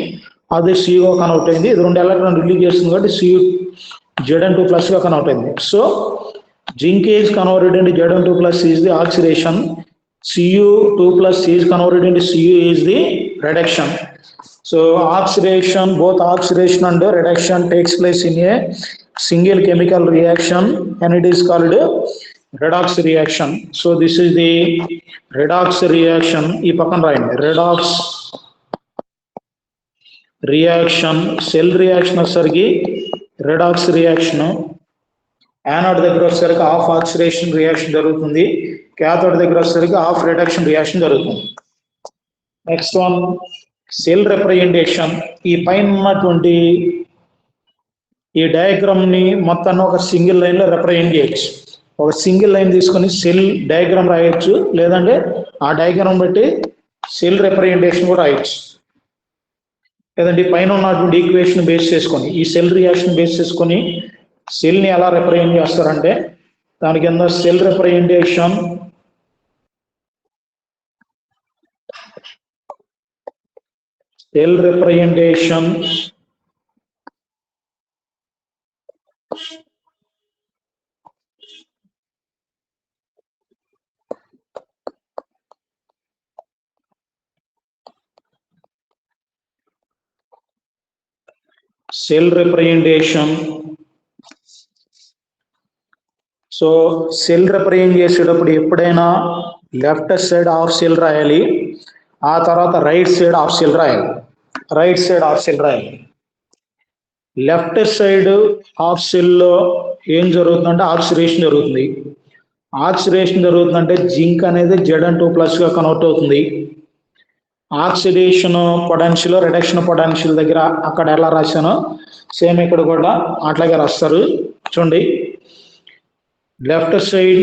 S1: అది Cu కన్వర్ట్ అయింది. ఇది 2 ఎలక్ట్రాన్ రిలీజ్ చేస్తుంది కాబట్టి Zn2 ప్లస్ గా కన్వర్ట్ అయింది. So zinc is converted into Zn2 plus is the oxidation, Cu2 plus is converted into Cu is the reduction. So oxidation, both oxidation and reduction takes place in a single chemical reaction and it is called redox reaction. So this is the redox reaction. ఈ పక్కన రాయండి, redox reaction. Cell reaction వచ్చేసరికి redox reaction. Anode దగ్గర వచ్చేసరికి half oxidation reaction జరుగుతుంది, cathode దగ్గర వచ్చేసరికి half reduction reaction జరుగుతుంది. Next one cell representation. ఈ పైన ఉన్నటువంటి ఈ డయాగ్రామ్ ని మొత్తాన్ని ఒక సింగిల్ లైన్ లో రిప్రజెంట్ చేయొచ్చు. ఒక సింగిల్ లైన్ తీసుకొని సెల్ డయాగ్రామ్ రాయొచ్చు, లేదంటే ఆ డయాగ్రామ్ బట్టి సెల్ రిప్రజెంటేషన్ కూడా రాయొచ్చు. లేదంటే పైన ఉన్నటువంటి ఈక్వేషన్ బేస్ చేసుకొని ఈ సెల్ రియాక్షన్ బేస్ చేసుకొని సెల్ ని ఎలా రిప్రజెంట్ చేస్తారంటే దాని కింద cell representation so cell represent చేసేటప్పుడు ఎప్పుడైనా లెఫ్ట్ సైడ్ హాఫ్ సెల్ రాయాలి, ఆ తర్వాత రైట్ సైడ్ హాఫ్ సెల్ రాయాలి. లెఫ్ట్ సైడ్ హాఫ్ సెల్ లో ఏం జరుగుతుందంటే ఆక్సిడేషన్ జరుగుతుంది. జరుగుతుందంటే జింక్ అనేది Zn2 ప్లస్ గా కన్వర్ట్ అవుతుంది. ఆక్సిడేషన్ పొటెన్షియల్, రిడక్షన్ పొటెన్షియల్ దగ్గర అక్కడ ఎలా రాశానో సేమ్ ఇక్కడ కూడా అట్లాగే రాస్తారు. చూడండి, లెఫ్ట్ సైడ్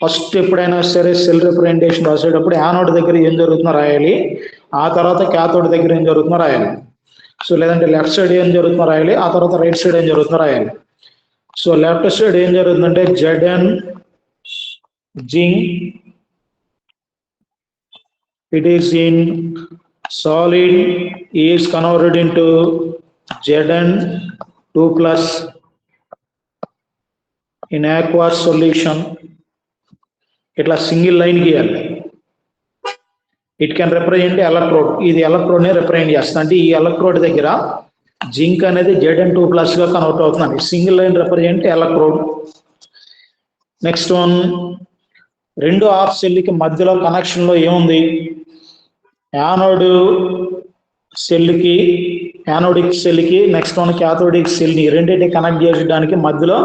S1: ఫస్ట్ ఎప్పుడైనా సరే సెల్ రిప్రజెంటేషన్ రాసేటప్పుడు యానోడ్ దగ్గర ఏం జరుగుతుందో రాయాలి, ఆ తర్వాత క్యాథోడ్ దగ్గర ఏం జరుగుతుందో రాయాలి. సో లేదంటే లెఫ్ట్ సైడ్ ఏం జరుగుతుందో రాయాలి, ఆ తర్వాత రైట్ సైడ్ ఏం జరుగుతుందో రాయాలి. సో లెఫ్ట్ సైడ్ ఏం జరుగుతుందంటే Zn zinc, it is in solid is converted into Zn2 plus in aqueous solution. ఇట్లా సింగిల్ లైన్ గీయాలి. It can represent electrode. ఇది ఎలక్ట్రోడ్ ని రిప్రజెంట్ చేస్తుంది. అంటే ఈ ఎలక్ట్రోడ్ దగ్గర జింక్ అనేది Zn2+ గా కన్వర్ట్ అవుతుంది. Single line represent electrode. Next one, రెండు హాఫ్ సెల్కి మధ్యలో కనెక్షన్ లో ఏముంది? యానోడ్ సెల్కి, యానోడిక్ సెల్కి, నెక్స్ట్ వన్ క్యాథోడిక్ సెల్ని రెండింటి కనెక్ట్ చేయడానికి మధ్యలో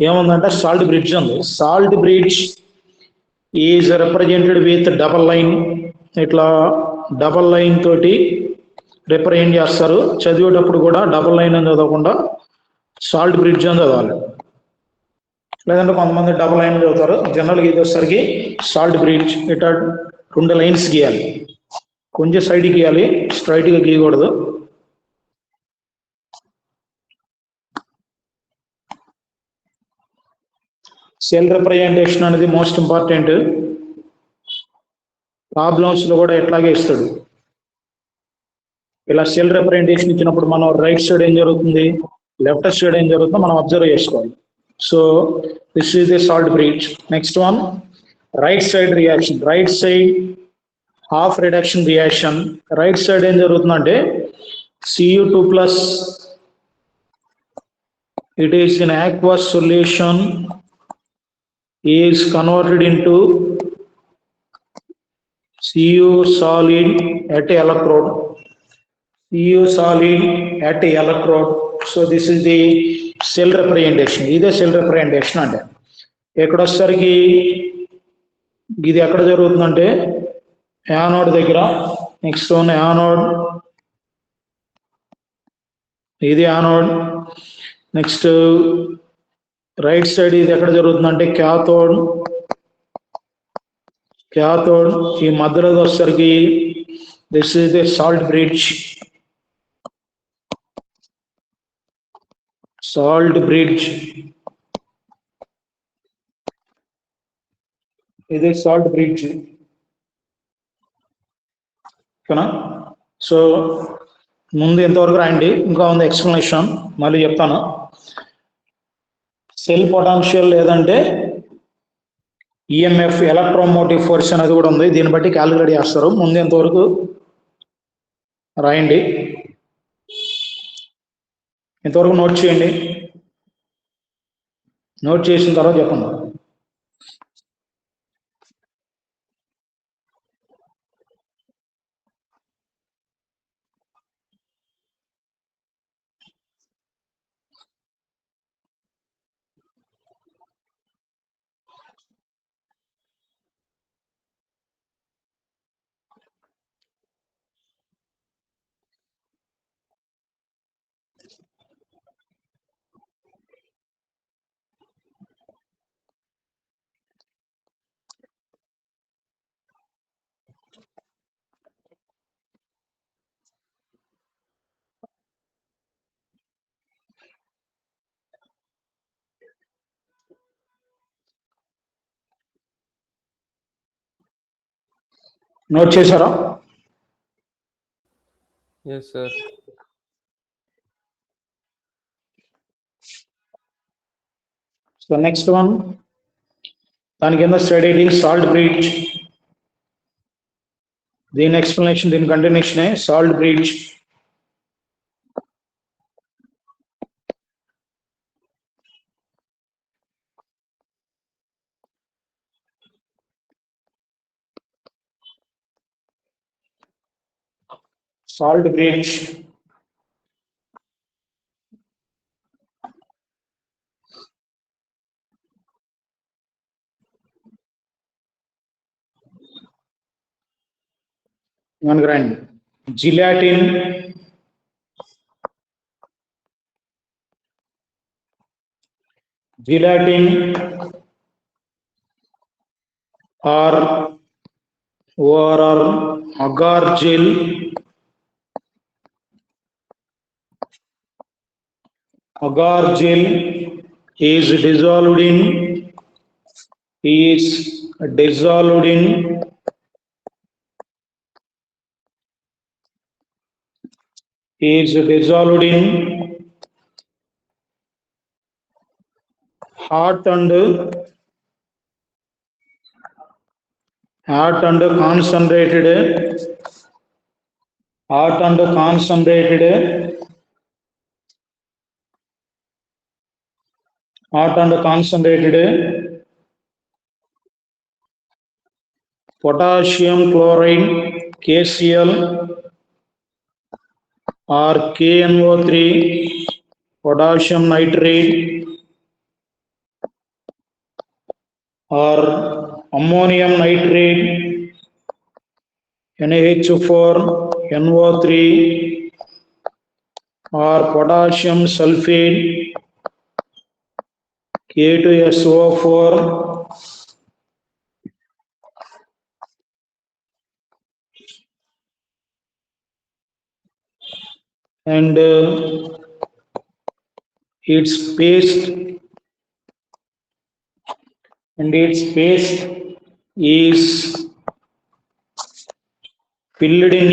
S1: ఏముందంటే సాల్ట్ బ్రిడ్జ్ ఉంది. Salt bridge is represented with double line. ఇట్లా డబల్ లైన్ తోటి రిప్రజెంట్ చేస్తారు. చదివేటప్పుడు కూడా డబల్ లైన్ అని చదవకుండా సాల్ట్ బ్రిడ్జ్ అని చదవాలి. లేదంటే కొంతమంది డబల్ లైన్ చదువుతారు. జనరల్గా ఇది వచ్చేసరికి సాల్ట్ బ్రిడ్జ్. ఇట్లా 2 లైన్స్ గీయాలి. కొంచెం సైడ్ గీయాలి, స్ట్రైట్ గా గీయకూడదు. సెల్ రిప్రజెంటేషన్ అనేది మోస్ట్ ఇంపార్టెంట్. ప్రాబ్లమ్స్ లో కూడా ఎట్లాగే ఇస్తాడు. ఇలా సెల్ రిప్రజెంటేషన్ ఇచ్చినప్పుడు మనం రైట్ సైడ్ ఏం జరుగుతుంది, లెఫ్ట్ సైడ్ ఏం జరుగుతుందో మనం అబ్జర్వ్ చేసుకోవాలి. So this is the salt bridge. Next one, right side reaction. Right side half reduction reaction. Right side ఏం జరుగుతుందంటే Cu2+, it is in aqueous solution is converted into Cu solid at electrode. Cu solid at electrode. So this is the cell representation. ఇదే cell representation అంటే. ఎక్కడ వచ్చేసరికి ఇది ఎక్కడ జరుగుతుందంటే anode దగ్గర. నెక్స్ట్ వన్ యానోడ్, ఇది యానోడ్. నెక్స్ట్ రైట్ సైడ్ ఇది ఎక్కడ జరుగుతుందంటే క్యాథోడ్. క్యాథోడ్ ఈ మధ్యలో వచ్చేసరికి this is the salt bridge. Salt bridge, ఇది సాల్ట్ బ్రిడ్జ్. ఓకేనా? సో ముందు ఎంతవరకు రాయండి, ఇంకా ఉంది ఎక్స్ప్లెనేషన్, మళ్ళీ చెప్తాను. సెల్ పొటెన్షియల్ లేదంటే ఈఎంఎఫ్, ఎలక్ట్రోమోటివ్ ఫోర్స్ అనేది కూడా ఉంది. దీన్ని బట్టి క్యాలిక్యులేట్ చేస్తారు. ముందు ఎంతవరకు రాయండి, ఇంతవరకు నోట్ చేయండి. నోట్ చేసిన తర్వాత చెప్పండి. నోట్ చేశారా?
S2: Yes, sir.
S1: So next one, దాని కింద స్టడీడింగ్ సాల్ట్ బ్రిడ్జ్. దీని ఎక్స్ప్లెనేషన్, దీని కంటిన్యూషనే salt bridge. Salt bridge. One grand. Gelatin. Gelatin or overall agar gel. Agar gel is dissolved in is dissolved in hot and concentrated potassium chloride KCl or KNO3 potassium nitrate or ammonium nitrate NaH4 NO3 or potassium sulfate K2SO4 and its paste is filled in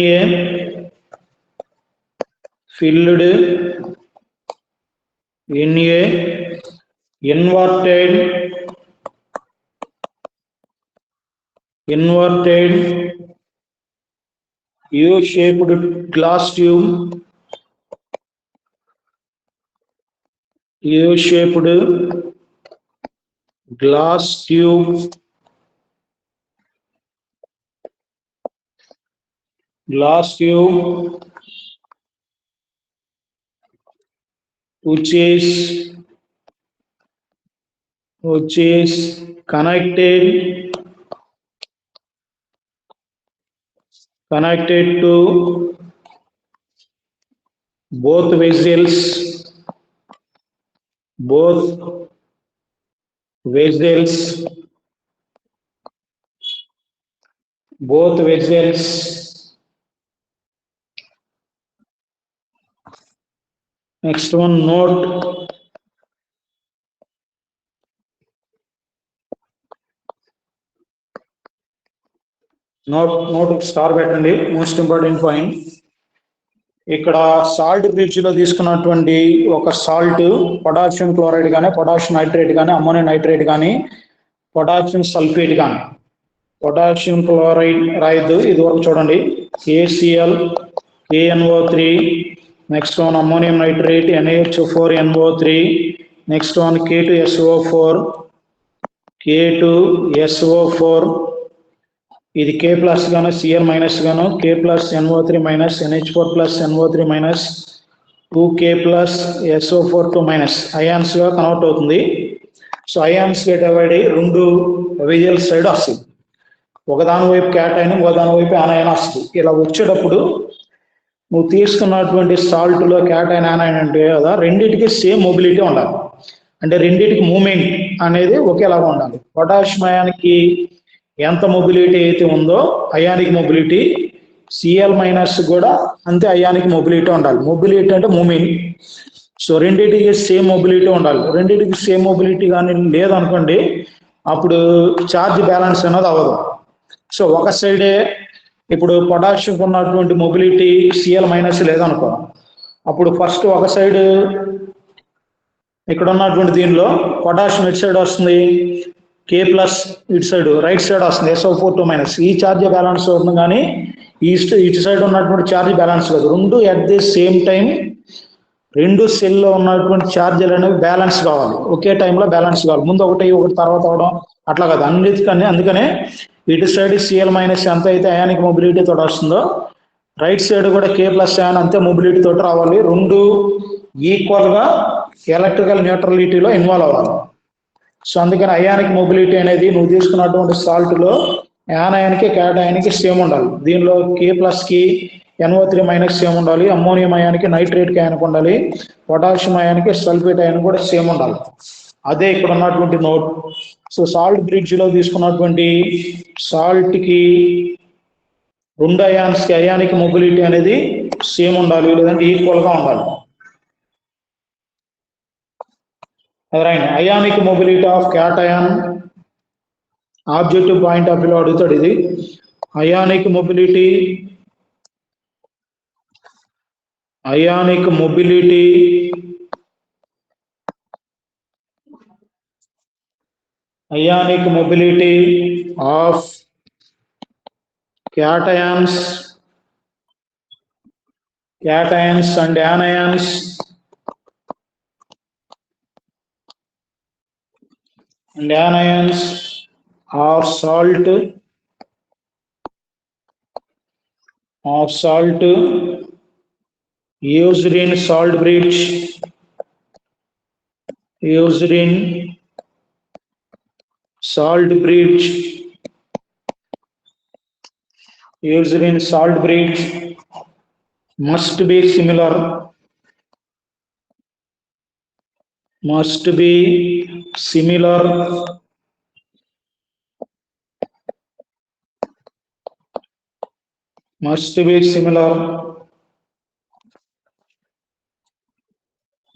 S1: a inverted U-shaped glass tube glass tube which is connected to both vessels. Next one, note star పెట్టండి. Most important point ఇక్కడ salt bridge లో తీసుకున్నటువంటి ఒక salt potassium chloride కానీ potassium nitrate కానీ ammonium nitrate కానీ potassium sulphate కానీ potassium chloride రాయద్దు, ఇది వరకు చూడండి. KCl KNO3, next one ammonium nitrate NaH4 NO3, next one K2SO4 ఇది K ప్లస్ గాను Cl మైనస్ గాను K plus NO3 minus NH4 plus NO3 minus 2K plus SO4 2 minus ions గా convert అవుతుంది. So ions get avoid అయ్యి రెండు visual side వస్తుంది. ఒకదాని వైపు క్యాటైన్ ఒకదాని వైపు ఆనైన్ వస్తుంది. ఇలా వచ్చేటప్పుడు నువ్వు తీసుకున్నటువంటి సాల్ట్ లో క్యాటైన్ ఆనైన్ అంటే కదా రెండింటికి సేమ్ మొబిలిటీ ఉండాలి. అంటే రెండింటికి మూమెంట్ అనేది ఒకేలాగా ఉండాలి. పొటాషియం అయానికి ఎంత మొబిలిటీ అయితే ఉందో అయానిక్ మొబిలిటీ Cl మైనస్ కూడా అంతే అయానిక్ మొబిలిటీ ఉండాలి. మొబిలిటీ అంటే మూమెంట్. సో రెండింటికి సేమ్ మొబిలిటీ ఉండాలి. రెండింటికి సేమ్ మొబిలిటీ కానీ లేదనుకోండి అప్పుడు ఛార్జ్ బ్యాలెన్స్ అనేది అవ్వదు. సో ఒక సైడే ఇప్పుడు పొటాషియం ఉన్నటువంటి మొబిలిటీ Cl మైనస్ లేదనుకో, అప్పుడు ఫస్ట్ ఒక సైడ్ ఇక్కడ ఉన్నటువంటి దీనిలో పొటాషియం ఇటు సైడ్ వస్తుంది, K ప్లస్ ఇటు సైడ్ రైట్ సైడ్ వస్తుంది SO4 2 మైనస్. ఈ ఛార్జ్ బ్యాలెన్స్ అవుతుంది కానీ ఇటు సైడ్ ఉన్నటువంటి ఛార్జ్ బ్యాలెన్స్ కాదు. రెండు అట్ ది సేమ్ టైం రెండు సెల్లో ఉన్నటువంటి ఛార్జీలు అనేవి బ్యాలెన్స్ కావాలి, ఒకే టైంలో బ్యాలెన్స్ కావాలి. ముందు ఒకటి తర్వాత అవడం అట్లా కాదు అన్నిటికని. అందుకనే ఇటు సైడ్ Cl మైనస్ ఎంత అయితే అయానిక్ మొబిలిటీ తోటి వస్తుందో రైట్ సైడ్ కూడా K ప్లస్ అయాన్ అంతే మొబిలిటీ తోటి రావాలి. రెండు ఈక్వల్ గా ఎలక్ట్రికల్ న్యూట్రలిటీలో ఇన్వాల్వ్ అవ్వాలి. సో అందుకని అయానిక్ మొబిలిటీ అనేది నువ్వు తీసుకున్నటువంటి సాల్ట్ లో యానయానికి క్యాటయానికి సేమ్ ఉండాలి. దీనిలో K ప్లస్ కి NO3 మైనస్ సేమ్ ఉండాలి, అమ్మోనియం అయానికి నైట్రేట్ అయానికి ఉండాలి, పొటాషియం అయానికి సల్ఫేట్ అయానికి కూడా సేమ్ ఉండాలి. అదే ఇక్కడ ఉన్నటువంటి నోట్. సో సాల్ట్ బ్రిడ్జ్ లో తీసుకున్నటువంటి సాల్ట్ కి రెండు అయాన్స్ కి అయానిక్ మొబిలిటీ అనేది సేమ్ ఉండాలి, లేదంటే ఈక్వల్ గా ఉండాలి. Right. Ionic mobility of cation objective point of view అడుగుతాడు. ఇది ionic mobility ionic mobility of cations and anions of salt used in salt bridge must be similar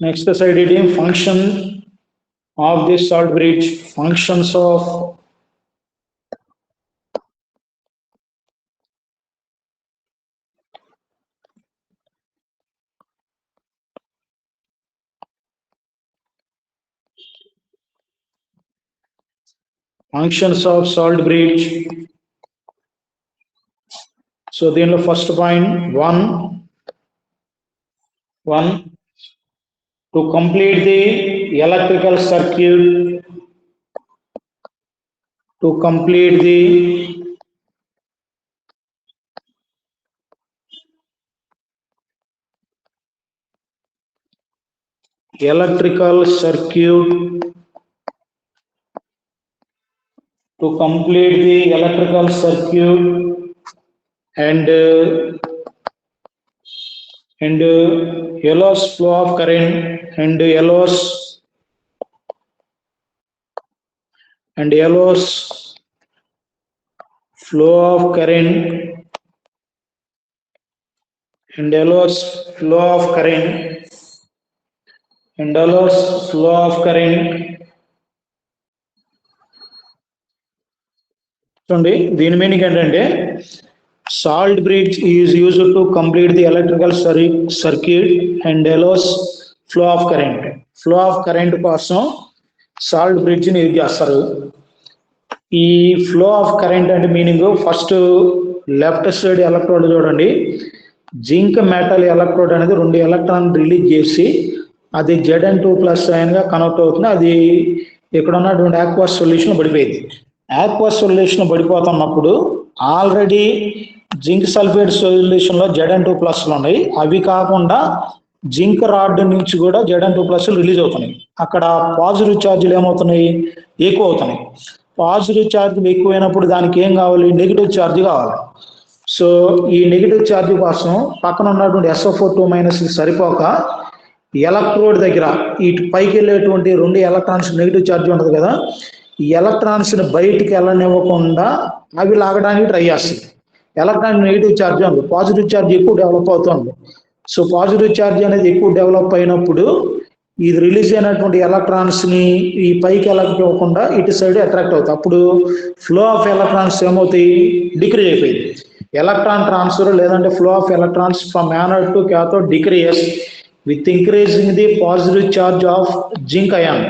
S1: Next slide reading function of this salt bridge. Functions of salt bridge. So దీనిలో first point one to complete the electrical circuit and allows flow of current and allows flow of current చూడండి దీని meaning ఏంటంటే salt bridge is used to complete the electrical circuit and allows flow of current కోసం salt bridge ని use చేస్తారు. ఈ flow of current అంటే meaning first left side electrode చూడండి, zinc metal electrode అనేది 2 ఎలక్ట్రాన్ రిలీజ్ చేసి అది Zn2+ అయన్ గా కనెక్ట్ అవుతుంది. అది ఇక్కడ ఉన్నటువంటి ఆక్వస్ సొల్యూషన్ పడిపోయింది. ఆక్వస్ సొల్యూషన్ పడిపోతున్నప్పుడు ఆల్రెడీ జింక్ సల్ఫేట్ సొల్యూషన్ లో Zn2+ ఉన్నాయి. అవి కాకుండా జింక్ రాడ్ నుంచి కూడా Zn2+ రిలీజ్ అవుతున్నాయి. అక్కడ పాజిటివ్ ఛార్జీలు ఏమవుతున్నాయి, ఎక్కువ అవుతున్నాయి. పాజిటివ్ ఛార్జీలు ఎక్కువైనప్పుడు దానికి ఏం కావాలి, నెగిటివ్ ఛార్జ్ కావాలి. సో ఈ నెగిటివ్ ఛార్జ్ కోసం పక్కన ఉన్నటువంటి SO4 సరిపోక ఎలక్ట్రోడ్ దగ్గర ఇటు పైకి వెళ్ళేటువంటి 2 ఎలక్ట్రాన్స్ నెగిటివ్ ఛార్జ్ ఉంటుంది కదా, ఈ ఎలక్ట్రాన్స్ ని బయటికి వెళ్ళనివ్వకుండా అవి లాగడానికి ట్రై చేస్తుంది. ఎలక్ట్రాన్ నెగిటివ్ ఛార్జ్ ఉంది, పాజిటివ్ ఛార్జ్ ఎక్కువ డెవలప్ అవుతుంది. సో పాజిటివ్ ఛార్జ్ అనేది ఎక్కువ డెవలప్ అయినప్పుడు ఇది రిలీజ్ అయినటువంటి ఎలక్ట్రాన్స్ ని ఈ పైకి వెళ్ళకపోకుండా ఇటు సైడ్ అట్రాక్ట్ అవుతాయి. అప్పుడు ఫ్లో ఆఫ్ ఎలక్ట్రాన్స్ ఏమవుతాయి, డిక్రీజ్ అయిపోయింది. ఎలక్ట్రాన్ ట్రాన్స్ఫర్ లేదంటే flow of electrons from anode to cathode decrease with increasing the positive charge of zinc ion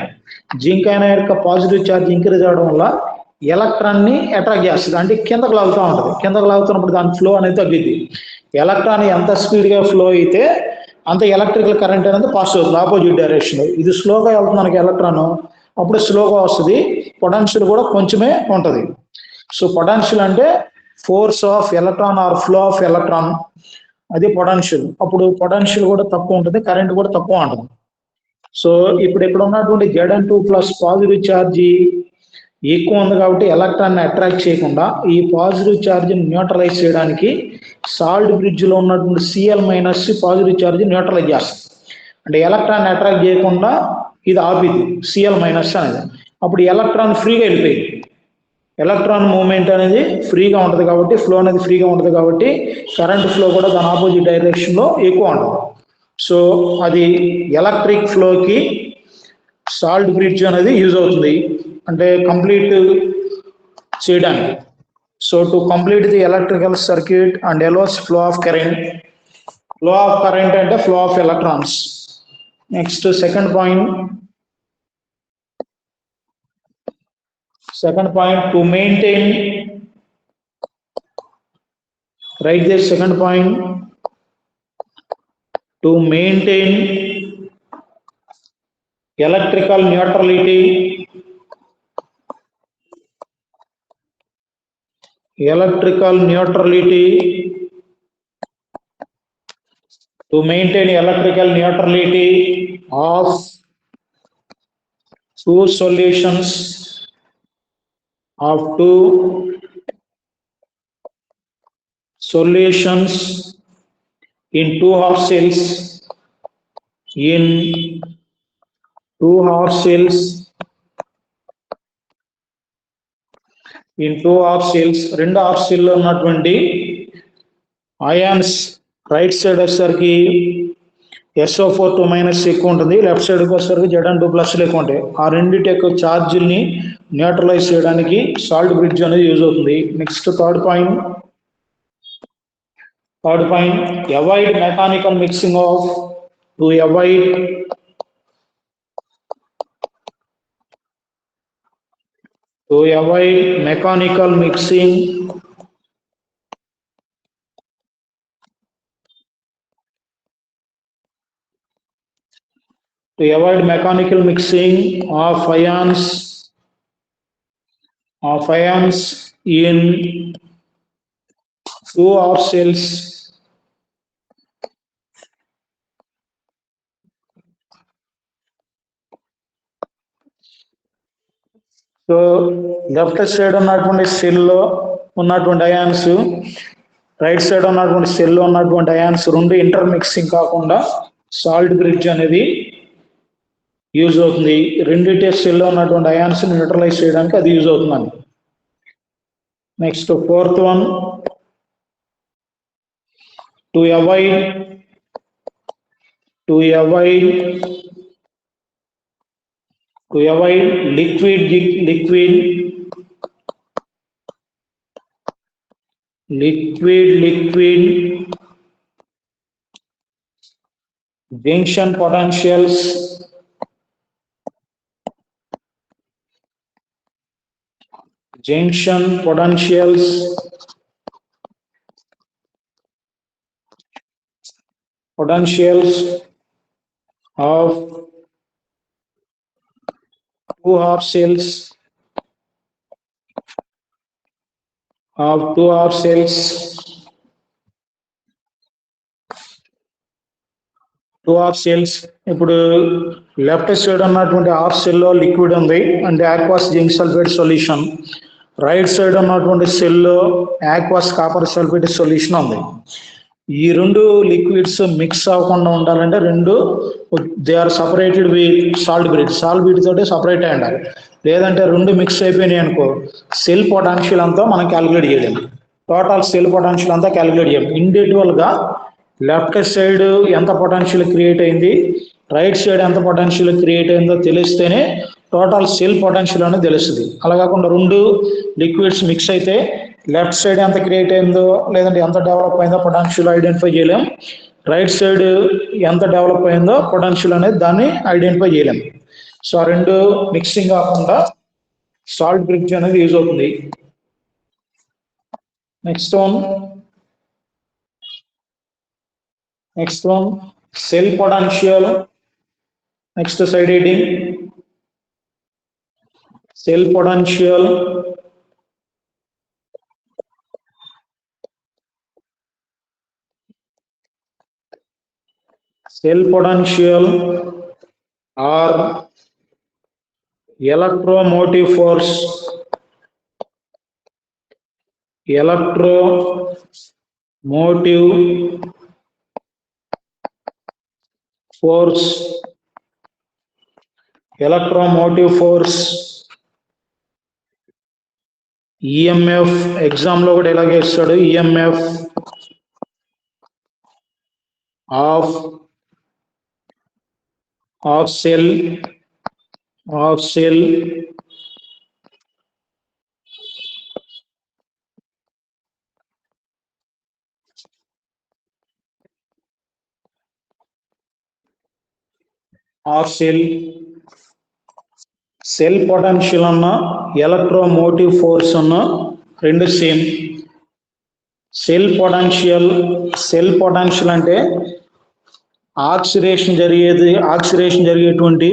S1: యొక్క పాజిటివ్ ఛార్జ్ ఇంక్రీజ్ అవడం వల్ల ఎలక్ట్రాన్ ని అట్రాక్ట్ చేస్తుంది, అంటే కిందకు లాగుతూ ఉంటుంది. కిందకు లాగుతున్నప్పుడు దాని ఫ్లో అనేది తగ్గిద్ది. ఎలక్ట్రాన్ ఎంత స్పీడ్ గా ఫ్లో అయితే అంత ఎలక్ట్రికల్ కరెంట్ అనేది పాస్ అవుతుంది ఆపోజిట్ డైరెక్షన్. ఇది స్లోగా వెళ్తుంది మనకి ఎలక్ట్రాన్, అప్పుడు స్లోగా వస్తుంది. పొటెన్షియల్ కూడా కొంచెమే ఉంటుంది. సో పొటెన్షియల్ అంటే force of electron are flow of electron, అది పొటెన్షియల్. అప్పుడు పొటెన్షియల్ కూడా తక్కువ ఉంటుంది, కరెంట్ కూడా తక్కువ ఉంటుంది. సో ఇప్పుడు ఇక్కడ ఉన్నటువంటి Zn2+ పాజిటివ్ ఛార్జీ ఎక్కువ ఉంది కాబట్టి ఎలక్ట్రాన్ ని అట్రాక్ట్ చేయకుండా ఈ పాజిటివ్ ఛార్జ్ న్యూట్రలైజ్ చేయడానికి సాల్ట్ బ్రిడ్జ్ లో ఉన్నటువంటి Cl- పాజిటివ్ ఛార్జ్ న్యూట్రలైజ్ చేస్తుంది. అంటే ఎలక్ట్రాన్ అట్రాక్ట్ చేయకుండా ఇది ఆపిది Cl- అనేది. అప్పుడు ఎలక్ట్రాన్ ఫ్రీగా వెళ్ళిపోయింది. ఎలక్ట్రాన్ మూవ్మెంట్ అనేది ఫ్రీగా ఉంటుంది కాబట్టి, ఫ్లో అనేది ఫ్రీగా ఉంటుంది కాబట్టి కరెంట్ ఫ్లో కూడా దాని ఆపోజిట్ డైరెక్షన్ లో ఎక్కువ ఉంటుంది. సో అది ఎలక్ట్రిక్ ఫ్లోకి సాల్ట్ బ్రిడ్జ్ అనేది యూజ్ అవుతుంది, అంటే కంప్లీట్ చేయడానికి. So to complete the electrical circuit and allows flow of current Flow of current and flow of electrons. Next, second point, to maintain, write this second point, to maintain electrical neutrality, to maintain electrical neutrality of two solutions of two solutions in two half cells in two half cells రెండు half cell లో ఉన్నటువంటి ions right side వచ్చేసరికి SO4 2 minus ఎక్కువ ఉంటుంది, left సైడ్కి వచ్చేసరికి Zn2 plus ఎక్కువ ఉంటాయి. ఆ రెండింటి యొక్క ఛార్జీల్ని న్యూట్రలైజ్ చేయడానికి సాల్ట్ బ్రిడ్జ్ అనేది యూజ్ అవుతుంది. Next third point, avoid mechanical mixing of, to avoid mechanical mixing of ions in two half cells. So left side ఉన్నటువంటి సెల్లో ఉన్నటువంటి అయాన్స్, రైట్ సైడ్ ఉన్నటువంటి సెల్లో ఉన్నటువంటి అయాన్స్ రెండు ఇంటర్ మిక్సింగ్ కాకుండా సాల్ట్ బ్రిడ్జ్ అనేది యూజ్ అవుతుంది. రెండింటి సెల్లో ఉన్నటువంటి అయాన్స్ న్యూట్రలైజ్ చేయడానికి అది యూజ్ అవుతుందండి. Next fourth one, to avoid liquid junction potentials of two half cells ఇప్పుడు లెఫ్ట్ సైడ్ ఉన్నటువంటి హాఫ్ సెల్లో లిక్విడ్ ఉంది అంటే aqueous zinc sulphate solution, right side ఉన్నటువంటి సెల్లో ఆక్వాస్ కాపర్ సల్ఫేట్ సొల్యూషన్ ఉంది. ఈ రెండు లిక్విడ్స్ మిక్స్ అవ్వకుండా ఉండాలంటే they are separated with salt bridge తోటి సపరేట్ అయి ఉండాలి. లేదంటే రెండు మిక్స్ అయిపోయినాయి అనుకో, సెల్ పొటాన్షియల్ అంతా మనం క్యాలిక్యులేట్ చేయలేము, టోటల్ సెల్ పొటాన్షియల్ అంతా క్యాలిక్యులేట్ చేయలేము. ఇండివిజువల్గా లెఫ్ట్ సైడ్ ఎంత పొటెన్షియల్ క్రియేట్ అయింది, రైట్ సైడ్ ఎంత పొటెన్షియల్ క్రియేట్ అయిందో తెలిస్తేనే టోటల్ సెల్ పొటెన్షియల్ అనేది తెలుస్తుంది. అలా కాకుండా రెండు లిక్విడ్స్ మిక్స్ అయితే లెఫ్ట్ సైడ్ ఎంత క్రియేట్ అయిందో లేదంటే ఎంత డెవలప్ అయిందో పొటెన్షియల్ ఐడెంటిఫై చేయలేం, రైట్ సైడ్ ఎంత డెవలప్ అయిందో పొటెన్షియల్ అనేది దాన్ని ఐడెంటిఫై చేయలేం. సో ఆ రెండు మిక్సింగ్ కాకుండా సాల్ట్ బ్రిడ్జ్ అనేది యూజ్ అవుతుంది. Next one cell potential. Next side heading cell potential or electromotive force EMF. Exam లో కూడా ఇలాగే ఇస్తాడు, EMF of cell of cell potential అన్న ఎలక్ట్రోమోటివ్ ఫోర్స్ అన్న రెండు సేమ్. సెల్ పొటెన్షియల్ అంటే ఆక్సిడేషన్ జరిగేటువంటి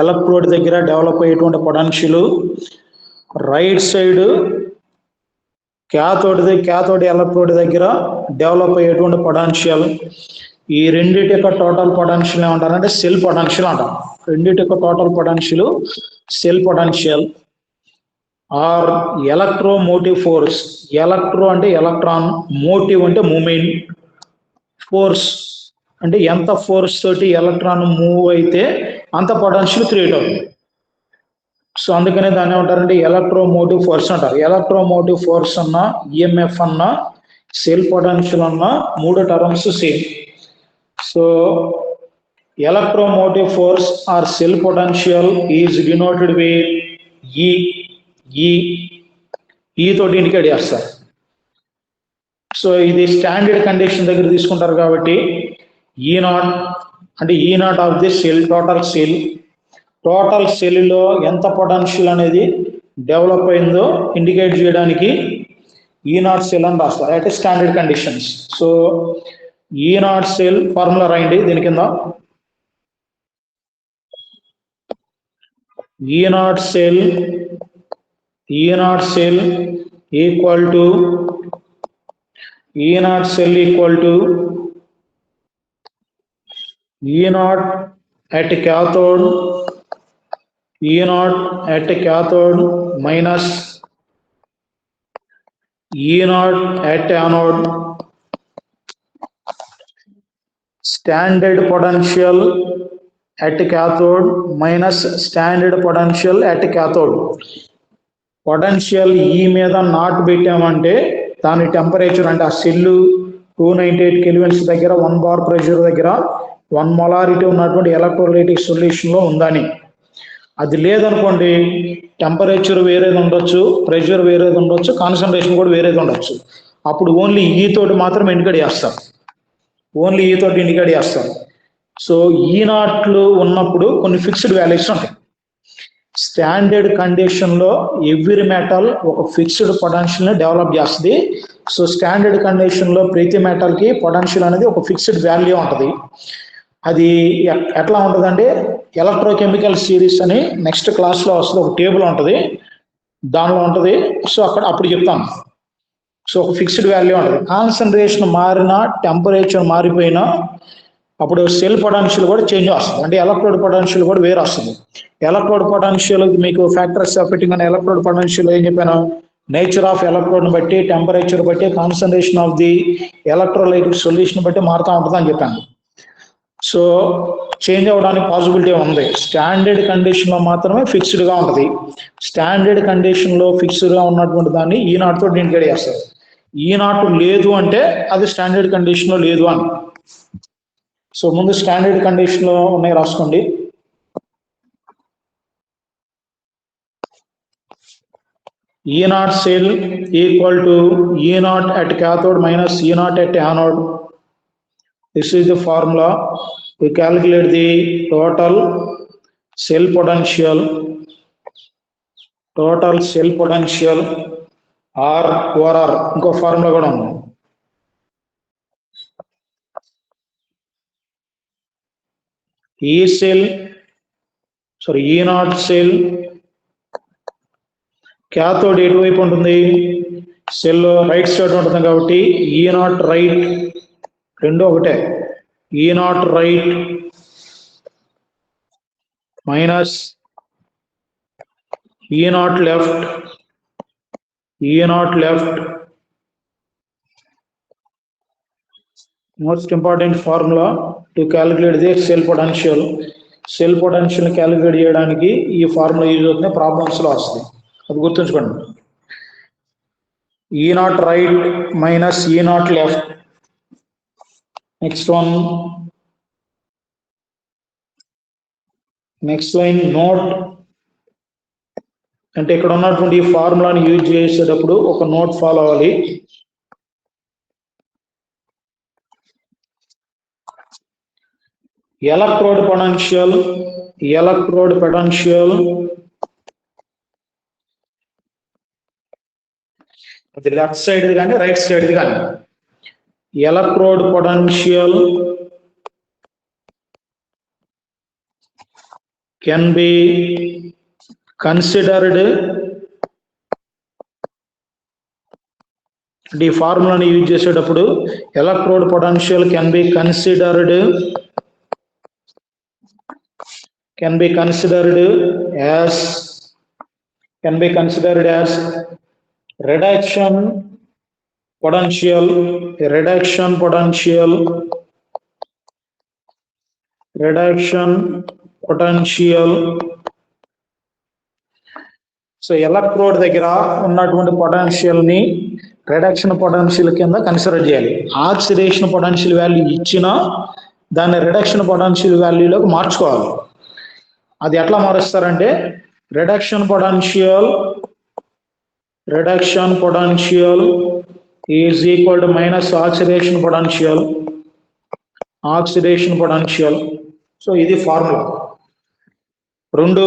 S1: ఎలక్ట్రోడ్ దగ్గర డెవలప్ అయ్యేటువంటి potential, right side cathode electrode దగ్గర డెవలప్ అయ్యేటువంటి పొటెన్షియల్. ఈ రెండింటి యొక్క టోటల్ పొటెన్షియల్ ఏమంటారంటే సెల్ పొటెన్షియల్ అంటారు. రెండింటి యొక్క total potential cell potential. Or electromotive force. Electro అంటే ఎలక్ట్రాన్, మోటివ్ అంటే మూమెంట్, ఫోర్స్ అంటే ఎంత ఫోర్స్ తోటి ఎలక్ట్రాన్ మూవ్ అయితే అంత పొటెన్షియల్ క్రియేట్ అవుతుంది. సో అందుకనే దాన్ని ఏమంటారంటే ఎలక్ట్రోమోటివ్ ఫోర్స్ అంటారు. ఎలక్ట్రోమోటివ్ ఫోర్స్ అన్న, ఈఎంఎఫ్ అన్న, సెల్ పొటెన్షియల్ అన్న మూడు terms same. So electromotive force or cell potential is denoted with E తోటి ఇండికేట్ చేస్తారు. సో ఇది స్టాండర్డ్ కండిషన్ దగ్గర తీసుకుంటారు కాబట్టి E0 అంటే E0 of the cell, total సెల్లో ఎంత పొటెన్షియల్ అనేది డెవలప్ అయిందో ఇండికేట్ చేయడానికి E0 సెల్ అని రాస్తారు అంటే standard conditions. So E0 cell formula రాయండి దీని కింద. E0 cell equal to E0 at cathode minus E0 at anode. Standard potential at cathode minus standard potential at cathode. Potential ఈ మీద నాట్ పెట్టామంటే దాని టెంపరేచర్ అంటే ఆ సెల్ 298 కెల్విన్స్ దగ్గర 1 బార్ ప్రెషర్ దగ్గర 1 మొలారిటీ ఉన్నటువంటి ఎలక్ట్రోలైటిక్ సొల్యూషన్ లో ఉందని. అది లేదనుకోండి టెంపరేచర్ వేరేది ఉండొచ్చు, ప్రెషర్ వేరేది ఉండొచ్చు, కాన్సన్ట్రేషన్ కూడా వేరేది ఉండొచ్చు. అప్పుడు ఓన్లీ ఈ తోటి మాత్రం ఇండికేట్ చేస్తారు. సో E0 ఉన్నప్పుడు కొన్ని ఫిక్స్డ్ వాల్యూస్ ఉంటాయి. స్టాండర్డ్ కండిషన్ లో ఎవ్రీ మెటల్ ఒక ఫిక్స్డ్ పొటెన్షియల్ ని డెవలప్ చేస్తుంది. సో స్టాండర్డ్ కండిషన్ లో ప్రతి మెటల్ కి పొటెన్షియల్ అనేది ఒక ఫిక్స్డ్ వాల్యూ ఉంటుంది. అది ఎట్లా ఉంటుందంటే ఎలక్ట్రోకెమికల్ సిరీస్ అని నెక్స్ట్ క్లాస్ లో వస్తుంది, ఒక టేబుల్ ఉంటుంది దానిలో ఉంటుంది. సో అప్పుడు చెప్తాను. సో ఒక ఫిక్స్డ్ వాల్యూ ఉంటుంది. కాన్సన్ట్రేషన్ మారినా, టెంపరేచర్ మారిపోయినా అప్పుడు సెల్ పొటెన్షియల్ కూడా చేంజ్ వస్తుంది, అంటే ఎలక్ట్రోడ్ పొటెన్షియల్ కూడా వేరే వస్తుంది. ఎలక్ట్రోడ్ పొటెన్షియల్ మీకు ఫ్యాక్టర్స్ ఆఫ్ ఫిట్టింగ్ అనే ఎలక్ట్రోడ్ పొటెన్షియల్ ఏం చెప్పాను, నేచర్ ఆఫ్ ఎలక్ట్రోడ్ బట్టి, టెంపరేచర్ బట్టి, concentration of the electrolytic solution బట్టి మారుతూ ఉంటుంది అని చెప్పాను. సో చేంజ్ అవ్వడానికి పాసిబిలిటీ ఉంది. స్టాండర్డ్ కండిషన్ లో మాత్రమే ఫిక్స్డ్ గా ఉంటుంది. స్టాండర్డ్ కండిషన్ లో ఫిక్స్డ్ గా ఉన్నటువంటి దాన్ని E0 తోటి ఇండికేట్ చేస్తారు. E0 లేదు అంటే అది స్టాండర్డ్ కండిషన్ లో లేదు అని. సో ముందు స్టాండర్డ్ కండిషన్ లో ఉన్నాయి రాసుకోండి. E0 cell equal to E0 at cathode minus E0 at anode. This is the formula to calculate the total cell potential or ORR. ఇంకో ఫార్ములా కూడా ఉంది. E0 సెల్ క్యాథోడ్ ఎటువైపు ఉంటుంది, సెల్ రైట్ సైడ్ ఉంటుంది కాబట్టి E0 రైట్ రెండు ఒకటే. E0 right minus E0 left. Most important formula to calculate the cell potential. Cell potential calculate చేయడానికి ఈ ఫార్ములా యూజ్ అవుతుంది, ప్రాబ్లమ్స్ లో వస్తుంది, అది గుర్తుంచుకోండి. E0 right minus E0 left. Next line note అంటే ఇక్కడ ఉన్నటువంటి ఈ ఫార్ములాని యూజ్ చేసేటప్పుడు ఒక నోట్ ఫాలో అవ్వాలి. electrode potential, అది లెఫ్ట్ సైడ్ కానీ రైట్ సైడ్ కానీ, electrode potential can be considered, ఈ ఫార్ములాని యూజ్ చేసేటప్పుడు electrode potential can be considered as reduction potential so electrode దగ్గర ఉన్నటువంటి పొటెన్షియల్ ని రిడక్షన్ పొటెన్షియల్ కింద కన్సిడర్ చేయాలి. ఆక్సిడేషన్ పొటెన్షియల్ వాల్యూ ఇచ్చినా దాన్ని రిడక్షన్ పొటెన్షియల్ వాల్యూలోకి మార్చుకోవాలి. అది ఎట్లా మారుస్తారంటే reduction potential is equal to minus oxidation potential. So ఇది ఫార్ములా. రెండు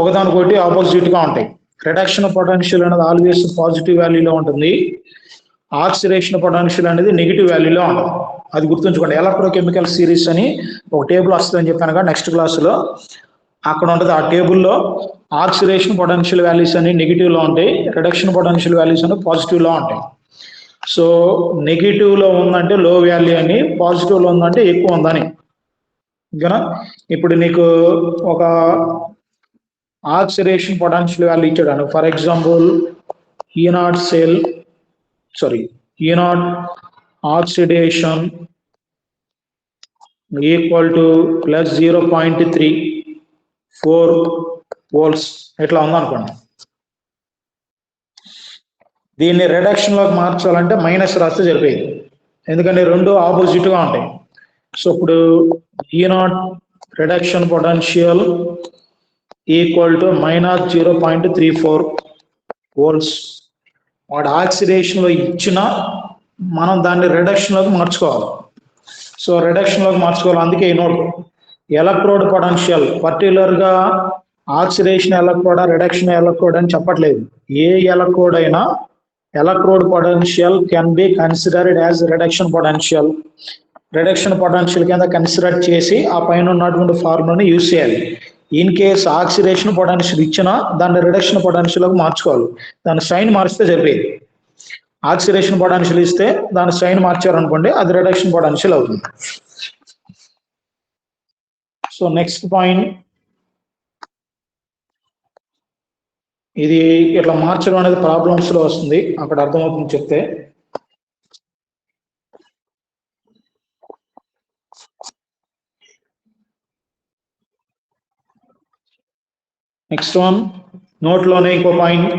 S1: ఒకదానికొకటి ఆపోజిట్ గా ఉంటాయి. రిడక్షన్ పొటెన్షియల్ అనేది ఆల్వేస్ పాజిటివ్ వాల్యూలో ఉంటుంది, ఆక్సిడేషన్ పొటెన్షియల్ అనేది నెగిటివ్ వాల్యూలో ఉంటుంది. అది గుర్తుంచుకోండి. ఎలక్ట్రోకెమికల్ సిరీస్ అని ఒక టేబుల్ వస్తుందని చెప్పాను కదా నెక్స్ట్ క్లాసులో, అక్కడ ఉంటుంది. ఆ టేబుల్లో ఆక్సిడేషన్ పొటెన్షియల్ వాల్యూస్ అని నెగిటివ్లో ఉంటాయి, రిడక్షన్ పొటెన్షియల్ వాల్యూస్ అని పాజిటివ్లో ఉంటాయి. సో నెగిటివ్లో ఉందంటే లో వాల్యూ అని, పాజిటివ్లో ఉందంటే ఎక్కువ ఉందని. ఓకేనా? ఇప్పుడు నీకు ఒక ఆక్సిడేషన్ పొటెన్షియల్ వాల్యూ ఇచ్చాడు. For example E0 oxidation equal to plus 0.34 volts ఇట్లా ఉందనుకోండి. దీన్ని రిడక్షన్ లోకి మార్చాలంటే మైనస్ రాస్తే సరిపోయింది, ఎందుకంటే రెండు ఆపోజిట్ గా ఉంటాయి. సో ఇప్పుడు E0 reduction potential equal to minus 0.34 volts. వాడు ఆక్సిడేషన్ లో ఇచ్చిన మనం దాన్ని రిడక్షన్ లోకి మార్చుకోవాలి. సో రిడక్షన్ లోకి మార్చుకోవాలి. అందుకే ఈ నోట్ ఎలక్ట్రోడ్ పొటెన్షియల్ పర్టికులర్ గా ఆక్సిడేషన్ ఎలక్ట్రోడా రిడక్షన్ ఎలక్ట్రోడ్ అని చెప్పట్లేదు. ఏ ఎలక్ట్రోడ్ అయినా electrode potential can be considered as reduction potential కింద కన్సిడర్ చేసి ఆ పైన ఉన్నటువంటి ఫార్ములాని యూజ్ చేయాలి. ఇన్ కేస్ ఆక్సిడేషన్ పొటెన్షియల్ ఇచ్చినా దాన్ని రిడక్షన్ పొటెన్షియల్కి మార్చుకోవాలి. దాని సైన్ మార్చితే సరిపోయింది. ఆక్సిడేషన్ పొటెన్షియల్ ఇస్తే దాని సైన్ మార్చారనుకోండి, అది రిడక్షన్ పొటెన్షియల్ అవుతుంది. సో నెక్స్ట్ పాయింట్, ఇది ఇట్లా మార్చడం అనేది ప్రాబ్లమ్స్ లో వస్తుంది, అక్కడ అర్థమవుతుంది చెప్తే. నెక్స్ట్ వన్, నోట్ లోనే ఇంకో point,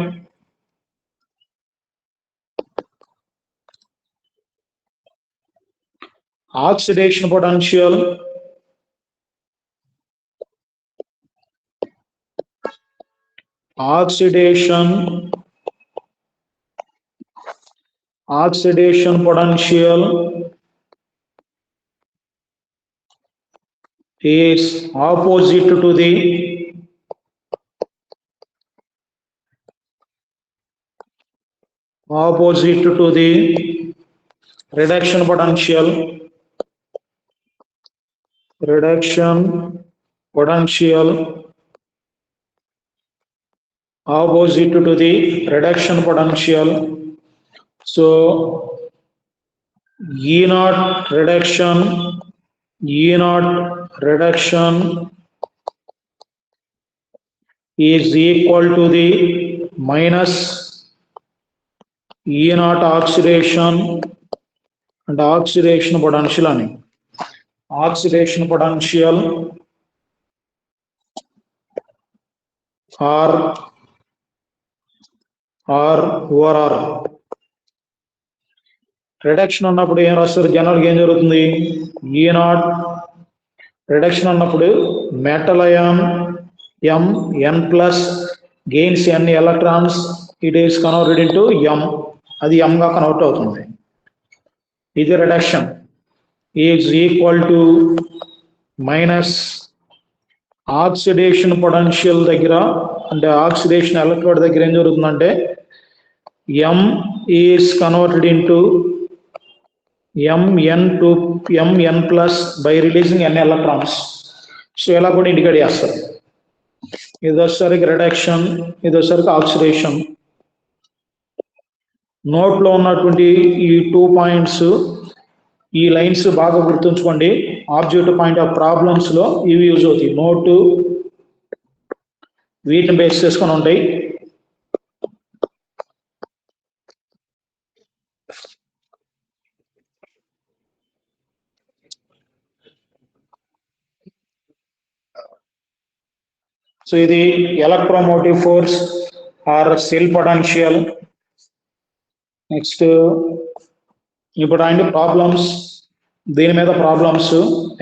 S1: oxidation potential is opposite to the reduction potential opposite to the reduction potential. So E0 reduction is equal to the minus E0 oxidation and oxidation potential ani. Oxidation potential or ORR. Reduction అన్నప్పుడు ఏం రాస్తారు? జనరల్గా ఏం జరుగుతుంది? E0 reduction అన్నప్పుడు metal ion Mn plus gains n electrons, it is converted into M, అది M గా convert అవుతుంది. ఇది reduction is equal to minus oxidation potential దగ్గర, అంటే ఆక్సిడేషన్ ఎలక్ట్రోడ్ దగ్గర ఏం జరుగుతుందంటే M is converted into Mn plus by releasing n electrons. So ఇలా కూడా ఇండికేట్ చేస్తారు. ఇది వచ్చేసరికి రిడక్షన్, ఇది వచ్చేసరికి ఆక్సిడేషన్. నోట్లో ఉన్నటువంటి ఈ 2 పాయింట్స్, ఈ లైన్స్ బాగా గుర్తుంచుకోండి. ఆబ్జెక్టివ్ పాయింట్ ఆఫ్ ప్రాబ్లమ్స్ లో ఇవి యూజ్ అవుతాయి. నోటు వీటిని బేస్ చేసుకొని ఉంటాయి. సో ఇది electromotive force or cell potential. Next ఇప్పుడు అండి ప్రాబ్లమ్స్, దీని మీద ప్రాబ్లమ్స్,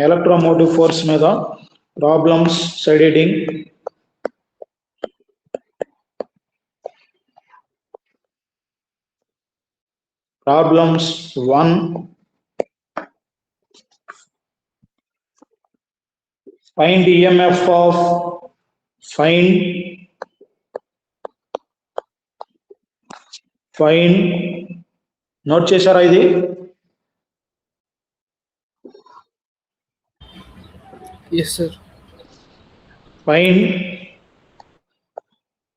S1: ఎలక్ట్రోమోటివ్ ఫోర్స్ మీద problems, side heading. Problems 1. Find EMF of find note చేశారా ఇది?
S2: Yes, sir.
S1: Find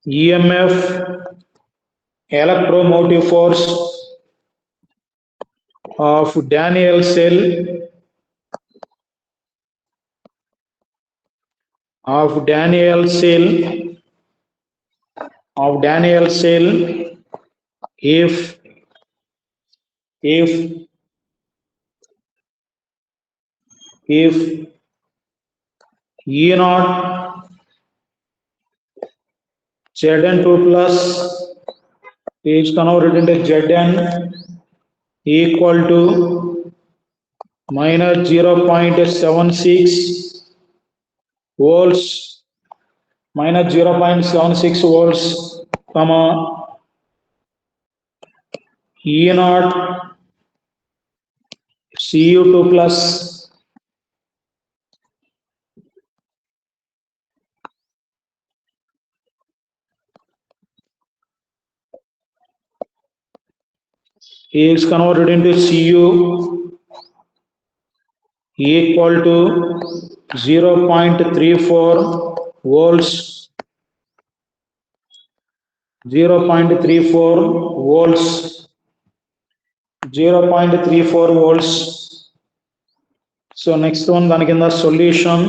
S1: EMF, electromotive force of Daniell cell if E naught Zn2 plus is converted into Zn equal to minus 0.76 volts, minus 0.76 volts, comma E naught Cu2 plus is converted into Cu equal to 0.34 volts, 0.34 volts. So next one, దాని కింద solution.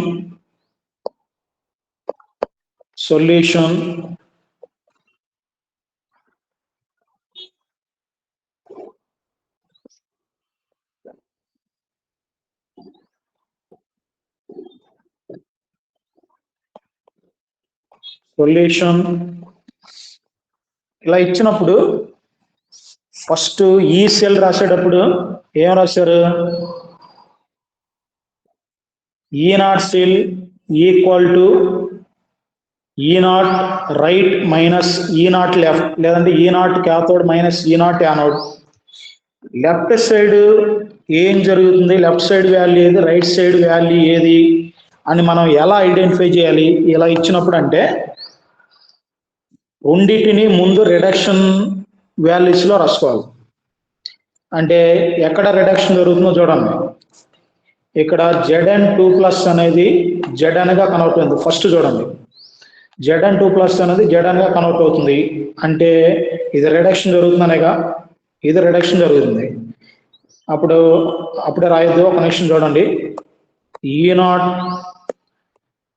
S1: ఇలా ఇచ్చినప్పుడు first ఈ cell రాసేటప్పుడు ఏం రాశారు? ఈ not cell equal to ఈ నాట్ రైట్ మైనస్ ఈ నాట్ లెఫ్ట్, లేదంటే ఈ నాట్ క్యాథోడ్ మైనస్ ఈ నాట్ యానోడ్. లెఫ్ట్ సైడ్ ఏం జరుగుతుంది, లెఫ్ట్ సైడ్ వాల్యూ ఏది, రైట్ సైడ్ వాల్యూ ఏది అని మనం ఎలా ఐడెంటిఫై చేయాలి ఇలా ఇచ్చినప్పుడు? అంటే రెండింటిని ముందు రిడక్షన్ వాల్యూస్ లో రాసుకోవాలి. అంటే ఎక్కడ రిడక్షన్ జరుగుతుందో చూడండి. ఇక్కడ Zn2+ అనేది Zn గా కన్వర్ట్ అవుతుంది. ఫస్ట్ చూడండి, Zn2+ అనేది Zn గా కన్వర్ట్ అవుతుంది. అంటే ఇది రిడక్షన్ జరుగుతుందనేగా, ఇది రిడక్షన్ జరుగుతుంది. అప్పుడే రాయొద్దు, ఒక నిమిషం చూడండి. E naught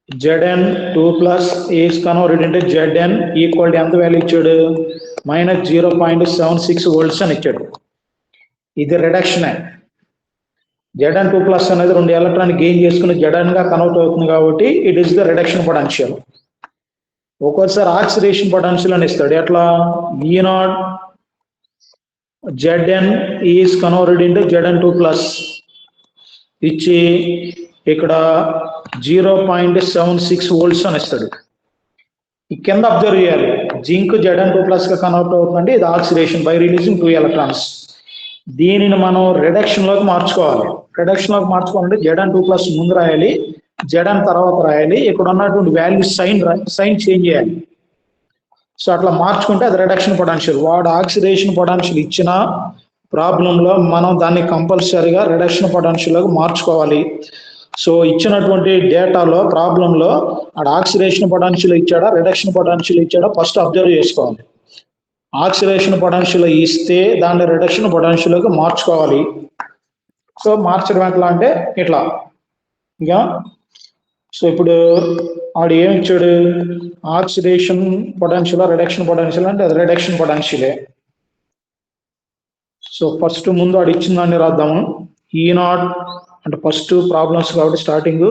S1: Zn2+ is converted into Zn equal to ఎంత వాల్యూ ఇచ్చాడు? minus 0.76 volts అని ఇచ్చాడు. ఇది రిడక్షనే. Zn2+ అనేది 2 ఎలక్ట్రాన్ గెయిన్ చేసుకుని Zn గా కన్వర్ట్ అవుతుంది కాబట్టి it is the reduction potential. ఒక్కోసారి ఆక్సిడేషన్ పొటెన్షియల్ అని ఇస్తాడు. ఎట్లా? E naught Zn is converted into Zn2+ ఇచ్చి ఇక్కడ 0.76 volts అని ఇస్తాడు. ఈ కింద అబ్జర్వ్ చేయాలి, జింక్ Zn2+ గా కన్వర్ట్ అవుతుందండి. ఇది ఆక్సిడేషన్ బై రిలీజింగ్ 2 ఎలక్ట్రాన్స్. దీనిని మనం రిడక్షన్ లోకి మార్చుకోవాలి. రిడక్షన్ లోకి మార్చుకోవాలంటే Zn2+ ముందు రాయాలి, జెడ్ తర్వాత రాయాలి. ఇక్కడ ఉన్నటువంటి వాల్యూ సైన్ చేంజ్ చేయాలి. సో అట్లా మార్చుకుంటే అది రిడక్షన్ పొటెన్షియల్. వాడు ఆక్సిడేషన్ పొటెన్షియల్ ఇచ్చిన ప్రాబ్లంలో మనం దాన్ని కంపల్సరీగా రిడక్షన్ పొటెన్షియల్గా మార్చుకోవాలి. సో ఇచ్చినటువంటి డేటాలో ప్రాబ్లంలో ఆడ ఆక్సిడేషన్ పొటెన్షియల్ ఇచ్చాడా రిడక్షన్ పొటెన్షియల్ ఇచ్చాడా ఫస్ట్ అబ్జర్వ్ చేసుకోవాలి. ఆక్సిడేషన్ పొటెన్షియల్ ఇస్తే దాన్ని రిడక్షన్ పొటెన్షియల్గా మార్చుకోవాలి. సో మార్చడం ఎట్లా అంటే ఇట్లా ఇంకా. సో ఇప్పుడు ఆడు ఏమి ఇచ్చాడు, ఆక్సిడేషన్ పొటెన్షియల్ రిడక్షన్ పొటెన్షియల్ అంటే అది రిడక్షన్ పొటెన్షియలే. సో ఫస్ట్ ముందు ఆడు ఇచ్చిన దాన్ని రాద్దాము. ఈ నాట్ అంటే ఫస్ట్ ప్రాబ్లమ్స్ కాబట్టి స్టార్టింగ్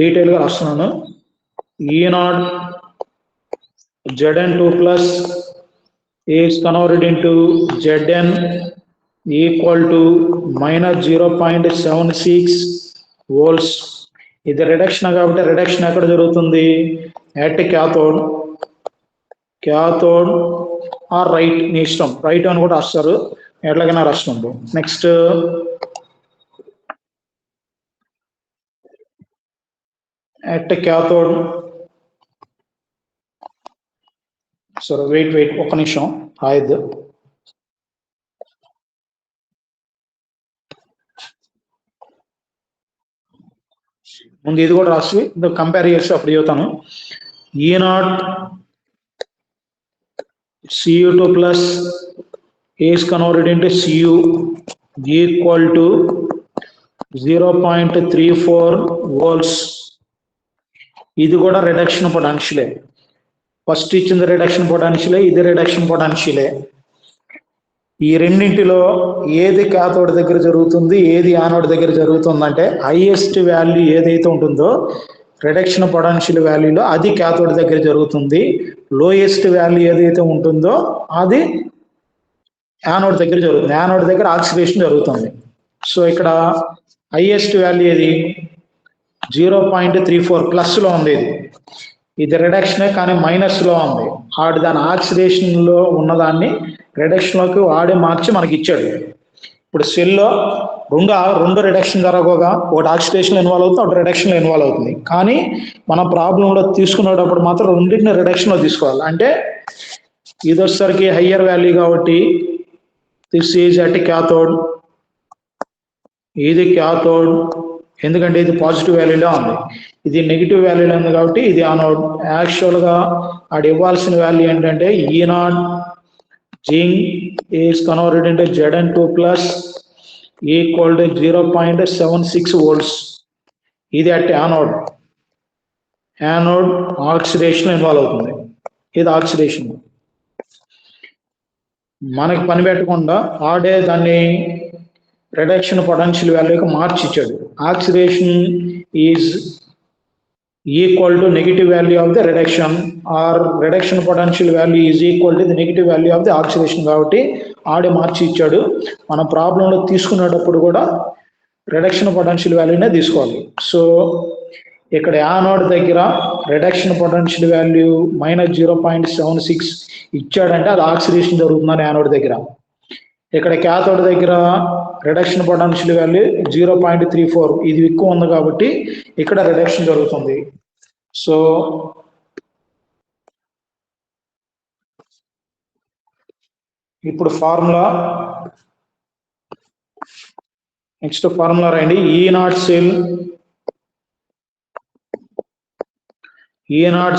S1: డీటెయిల్గా రాస్తున్నాను. ఈ not Zn2 plus is converted into Zn equal to minus 0.76 volts. ఇది రిడక్షన్ కాబట్టి రిడక్షన్ ఎక్కడ జరుగుతుంది, ఎట్ క్యాథోడ్ ఆర్ రైట్, నీ ఇష్టం, రైట్ అని కూడా రాస్తారు, ఎట్లాగైనా రాసుకుంటాం. Next at cathode. సరే వెయిట్ ఒక్క నిమిషం రాయద్దు. ముందు ఇది కూడా రాసి కంపేర్ చేసి అప్పుడు చెబుతాను. ఈ not Cu2 plus is converted into Cu equal to 0.34 volts. ఇది కూడా రిడక్షన్ పొటెన్షియలే. ఫస్ట్ ఇచ్చింది రిడక్షన్ పొటెన్షియలే, ఇది రిడక్షన్ పొటెన్షియలే. ఈ రెండింటిలో ఏది కాథోడ్ దగ్గర జరుగుతుంది, ఏది యానోడ్ దగ్గర జరుగుతుందంటే హైయెస్ట్ వాల్యూ ఏదైతే ఉంటుందో రిడక్షన్ పొటెన్షియల్ వాల్యూలో అది కాథోడ్ దగ్గర జరుగుతుంది. లోయెస్ట్ వాల్యూ ఏదైతే ఉంటుందో అది యానోడ్ దగ్గర జరుగుతుంది. యానోడ్ దగ్గర ఆక్సిడేషన్ జరుగుతుంది. సో ఇక్కడ హైయెస్ట్ వాల్యూ ఏది 0.34 ప్లస్లో ఉంది. ఇది రిడక్షనే కానీ మైనస్లో ఉంది. ఆడు దాని ఆక్సిడేషన్లో ఉన్నదాన్ని రిడక్షన్లోకి వాడే మార్చి మనకి ఇచ్చాడు. ఇప్పుడు సెల్లో రెండు రిడక్షన్ జరగగా ఒకటి ఆక్సిడేషన్లో ఇన్వాల్వ్ అవుతుంది, ఒకటి రిడక్షన్లో ఇన్వాల్వ్ అవుతుంది. కానీ మన ప్రాబ్లంలో తీసుకునేటప్పుడు మాత్రం రెండింటిని రిడక్షన్లో తీసుకోవాలి. అంటే ఇది వచ్చేసరికి హయ్యర్ వాల్యూ కాబట్టి దిస్ ఈజ్ అట్ క్యాథోడ్, ఇది క్యాథోడ్, ఎందుకంటే ఇది పాజిటివ్ వాల్యూలో ఉంది, ఇది నెగిటివ్ వాల్యూలో ఉంది కాబట్టి ఇది యానోడ్. యాక్చువల్గా ఆడు ఇవ్వాల్సిన వాల్యూ ఏంటంటే ఈ not zinc is converted into Zn2 plus equal to 0.76 volts. ఇది అట్ యానోడ్ ఆక్సిడేషన్ ఇన్వాల్వ్ అవుతుంది. ఇది ఆక్సిడేషన్. మనకి పని పెట్టకుండా ఆడే దాన్ని రిడక్షన్ పొటెన్షియల్ వాల్యూకి మార్చి ఇచ్చాడు. Oxidation is equal to negative value of the reduction or reduction potential value is equal to the negative value of the oxidation కాబట్టి ఆడే మార్చి ఇచ్చాడు. మన ప్రాబ్లంలో తీసుకునేటప్పుడు కూడా రిడక్షన్ పొటెన్షియల్ వాల్యూనే తీసుకోవాలి. సో ఇక్కడ యానోడ్ దగ్గర రిడక్షన్ పొటెన్షియల్ వాల్యూ -0.76 ఇచ్చాడంటే అది ఆక్సిడేషన్ జరుగుతుందని యానోడ్ దగ్గర. ఇక్కడ క్యాథోడ్ దగ్గర రిడక్షన్ పొటెన్షియల్ వాల్యూ 0.34, ఇది ఎక్కువ ఉంది కాబట్టి ఇక్కడ రిడక్షన్ జరుగుతుంది. సో ఇప్పుడు ఫార్ములా, నెక్స్ట్ ఫార్ములా రాయండి. ఈ not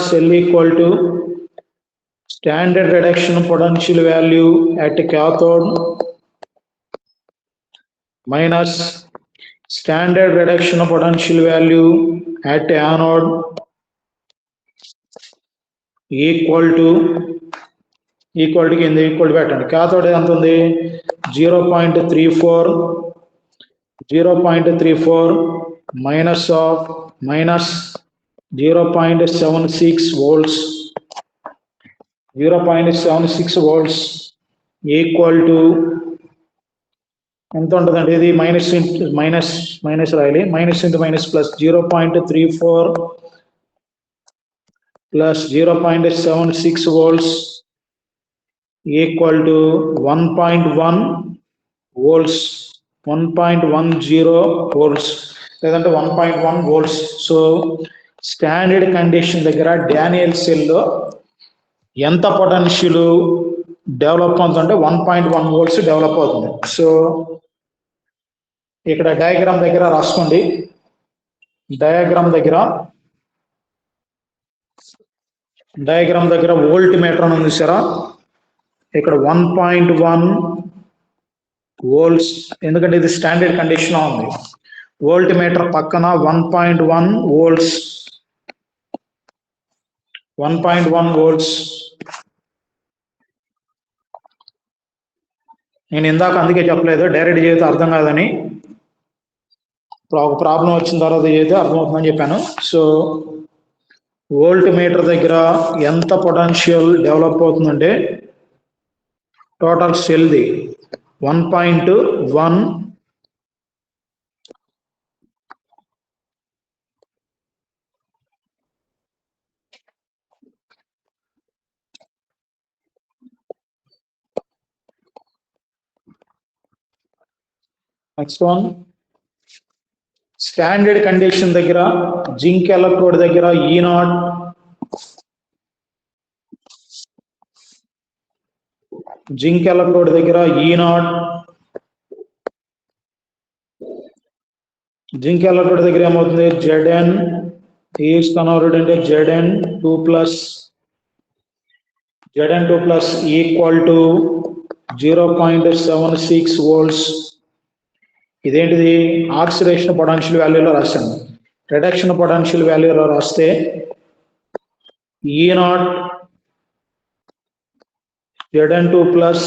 S1: cell equal to standard reduction potential value at cathode minus standard reduction potential value at anode equal to కింద ఈక్వల్ పెట్టండి. క్యాథోడ్ ఎంత ఉంది 0.34 minus 0.76 volts, 0.76 volts equal to ఎంత ఉంటుందంటే ఇది మైనస్ రాయాలి, minus into minus plus 0.34 plus 0.76 volts equal to 1.1 volts, 1.10 volts. లేదంటే 1.1 volts. So standard condition దగ్గర డానియల్ సెల్లో ఎంత పొటెన్షియల్ డెవలప్ అవుతుందంటే 1.1 వోల్ట్స్ డెవలప్ అవుతుంది. సో ఇక్కడ డయాగ్రామ్ దగ్గర రాసుకోండి. డయాగ్రామ్ దగ్గర వోల్ట్ మీటర్ అని ఉంది చూసారా, ఇక్కడ 1.1 వోల్ట్స్, ఎందుకంటే ఇది స్టాండర్డ్ కండిషన్ ఉంది. వోల్ట్ మీటర్ పక్కన 1.1 వోల్ట్స్, 1.1 వోల్ట్స్. నేను ఇందాక అందుకే చెప్పలేదు, డైరెక్ట్ చేస్తే అర్థం కాదని. ఒక ప్రాబ్లం వచ్చిన తర్వాత చేస్తే అర్థమవుతుందని చెప్పాను. సో వోల్ట్ మీటర్ దగ్గర ఎంత పొటెన్షియల్ డెవలప్ అవుతుందంటే టోటల్ సెల్ది 1.1 నెక్స్ట్ వన్, స్టాండర్డ్ కండిషన్ దగ్గర జింక్ ఎలక్ట్రోడ్ దగ్గర E0, జింక్ ఎలక్ట్రోడ్ దగ్గర E0, జింక్ ఎలక్ట్రోడ్ దగ్గర ఏమవుతుంది, Zn ఈజ్ కన్వర్టెడ్ అంటే Zn2 plus equal to 0.76 volts. ఇదేంటిది, ఆక్సిడేషన్ పొటెన్షియల్ వాల్యూలో రాశాను. రిడక్షన్ పొటెన్షియల్ వాల్యూలో రాస్తే E0 Zn2 plus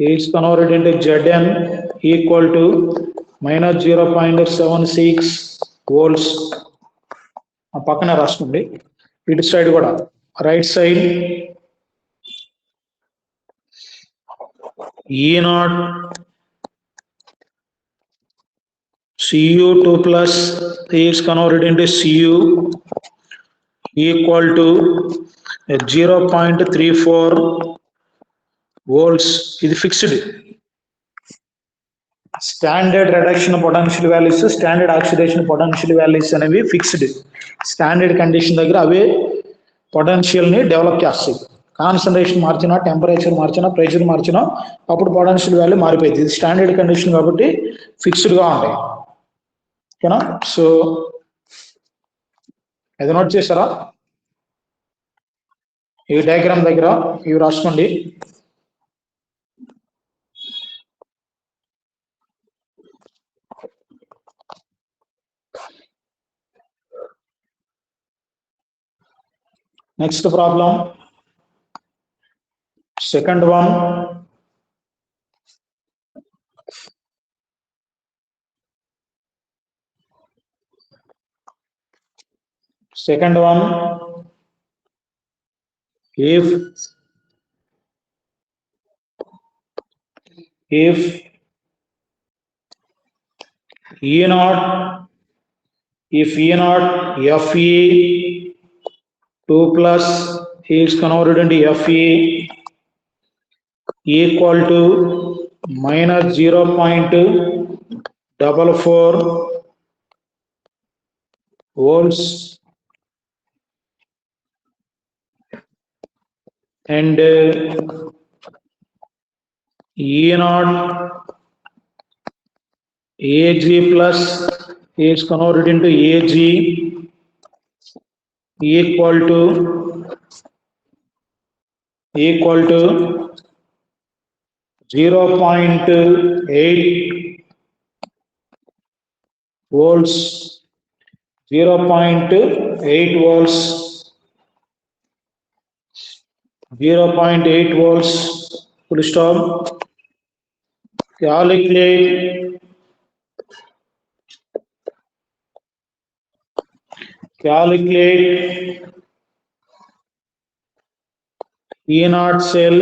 S1: is converted అంటే Zn ఈక్వల్ టు -0.76 వోల్ట్స్. ఆ పక్కనే రాసుకోండి. ఇటు సైడ్ కూడా right side E0 Cu2 plus is converted into Cu equal to 0.34 volts. ఇది fixed. Standard reduction potential values, standard oxidation potential values అనేవి fixed. Standard condition దగ్గర అవే potential ని డెవలప్ చేస్తాయి. కాన్సన్ట్రేషన్ మార్చినా, టెంపరేచర్ మార్చినా, ప్రెషర్ మార్చినా అప్పుడు పొటెన్షియల్ వాల్యూ మారిపోయింది. ఇది స్టాండర్డ్ కండిషన్ కాబట్టి ఫిక్స్డ్ గా ఉంటాయి. ఓకేనా? సో అది నోట్ చేశారా? ఈ డయాగ్రామ్ దగ్గర ఇవి రాసుకోండి. Next problem, second one. Second one, if E0 Fe2 plus is converted into Fe equal to -0.44 volts and E0 Ag plus is converted into Ag equal to 0.8 volts, 0.8 volts, 0.8 volts, full stop. Calculate E0 cell,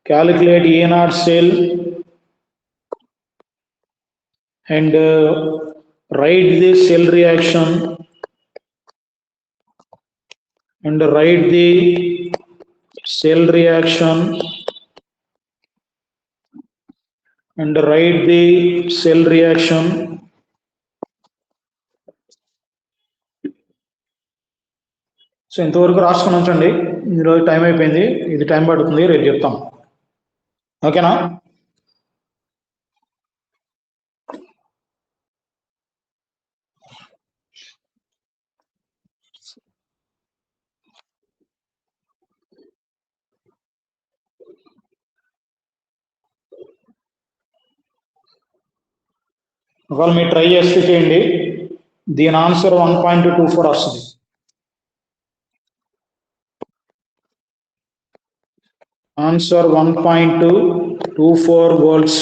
S1: calculate E0 cell and write the cell reaction and write the cell reaction and write the cell reaction so ఇంతవరకు రాసుకుని ఉంచండి. ఈరోజు time అయిపోయింది, ఇది time పడుతుంది, రేపు చెప్తాం. ఓకేనా? ఒకవేళ మీరు ట్రై చేస్తే చేయండి, దీని ఆన్సర్ 1.24 వస్తుంది. Answer 1.224 volts.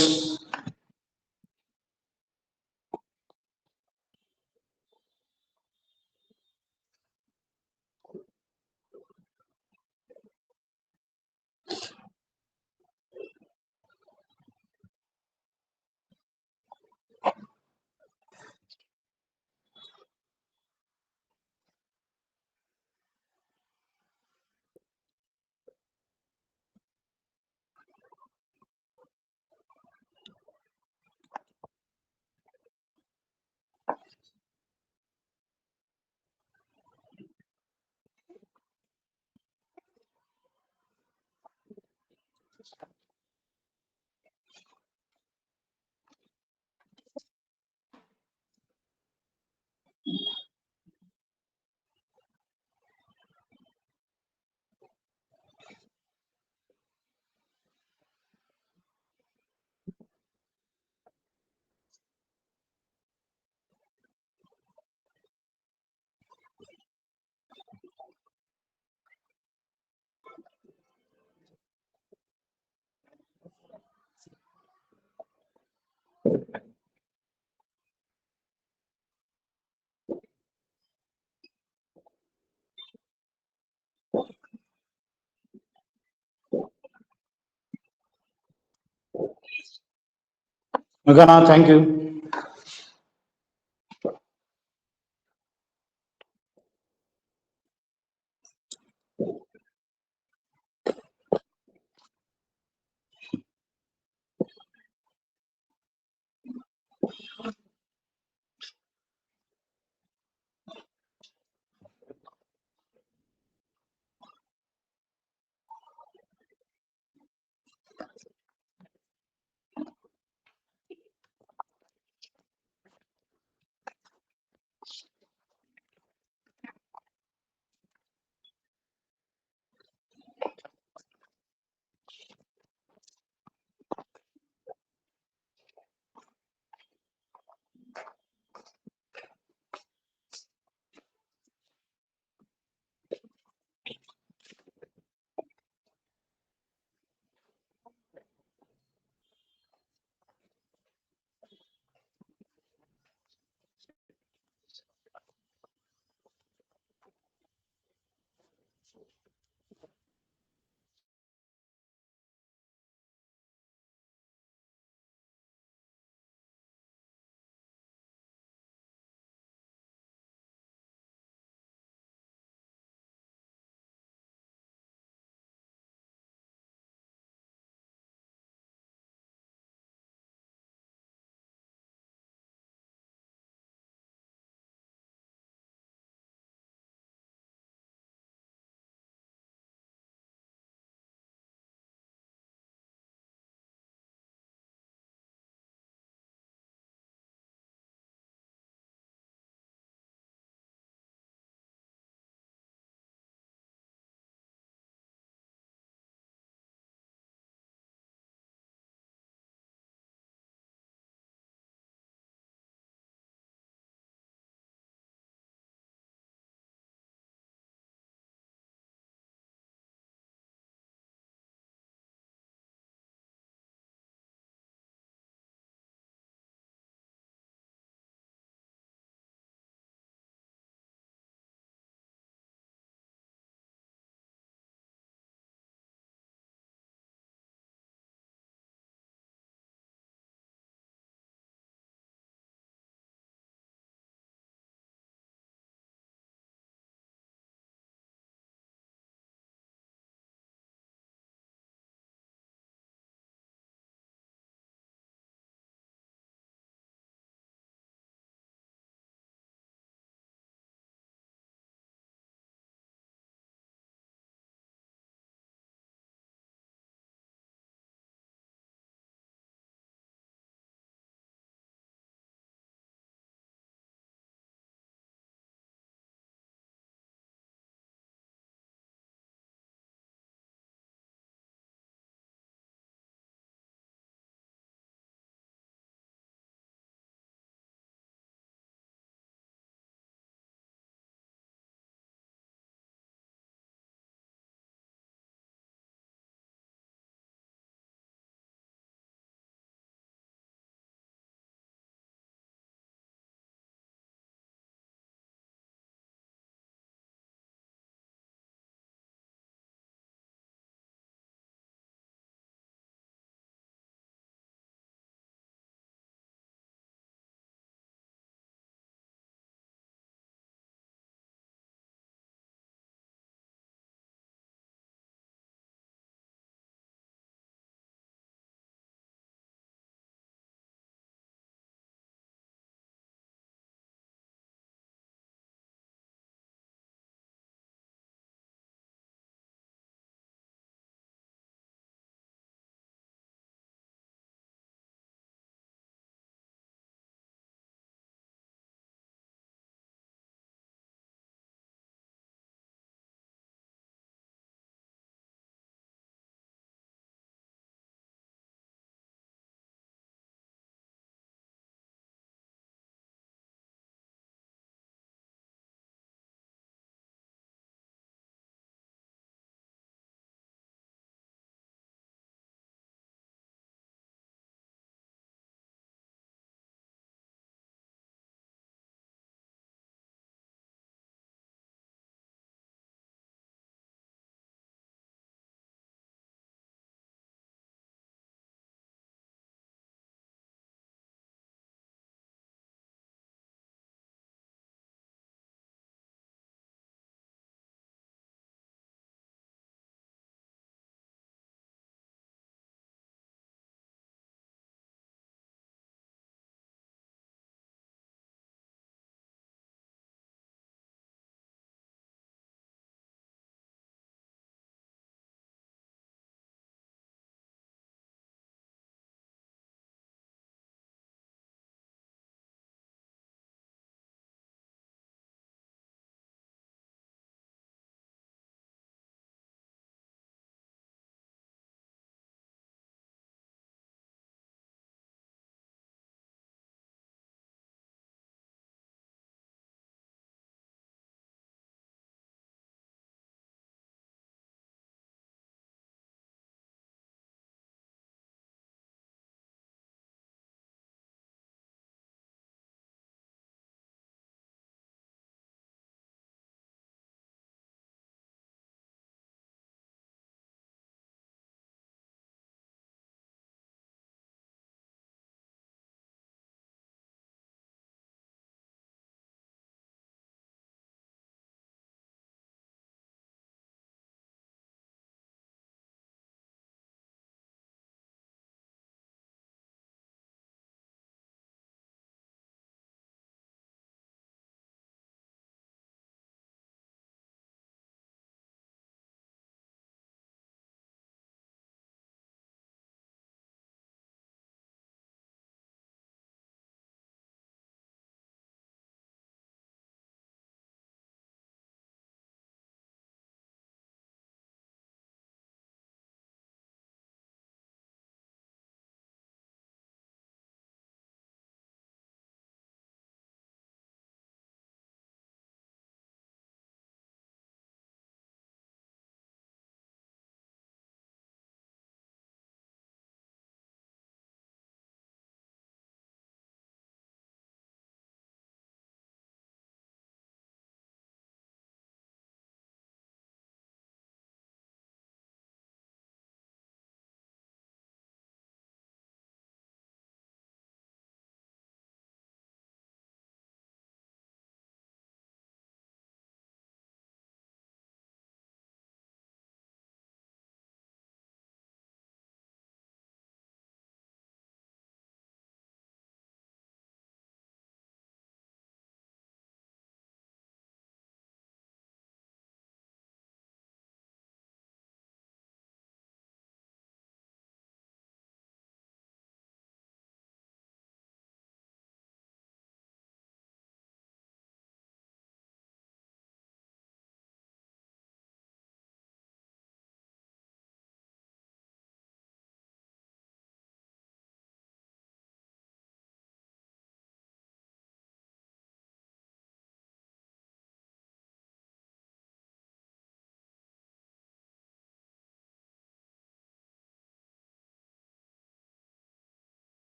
S1: ఓకేనా? Thank you.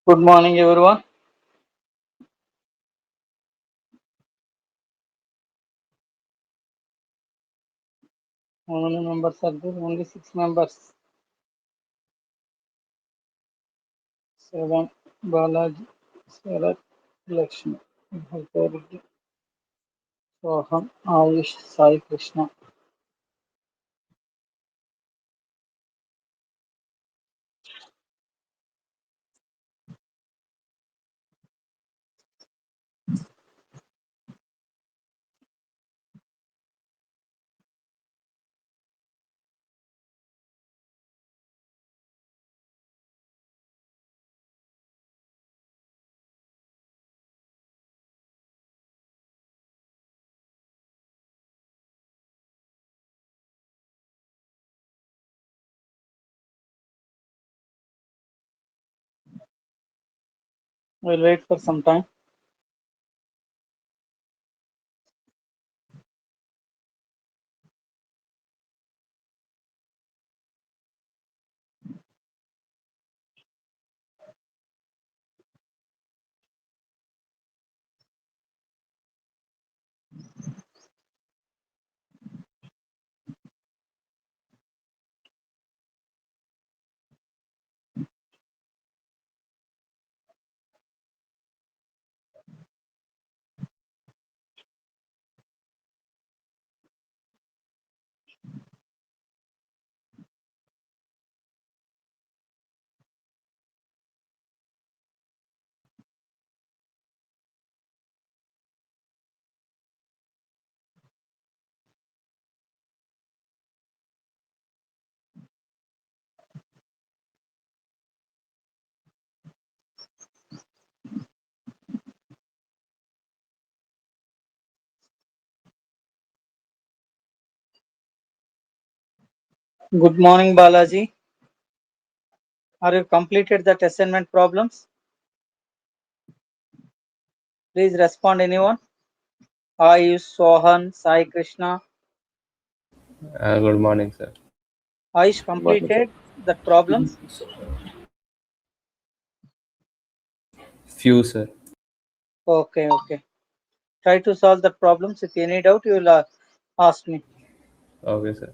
S2: Good morning, everyone. How many members are there? Only 6 members. 7. Balaji, Sarat, Lakshmi, Bhattareddy, Soham, Ayush, Sai Krishna. We'll wait for some time. Good morning, Balaji. Are you completed that assignment problems? Please respond, anyone. Ayush, Sohan, Sai Krishna.
S3: Good morning, sir.
S2: Ayush completed the problems.
S3: Few, sir.
S2: Okay. Try to solve the problems. If any doubt, you will ask me.
S3: Okay, sir.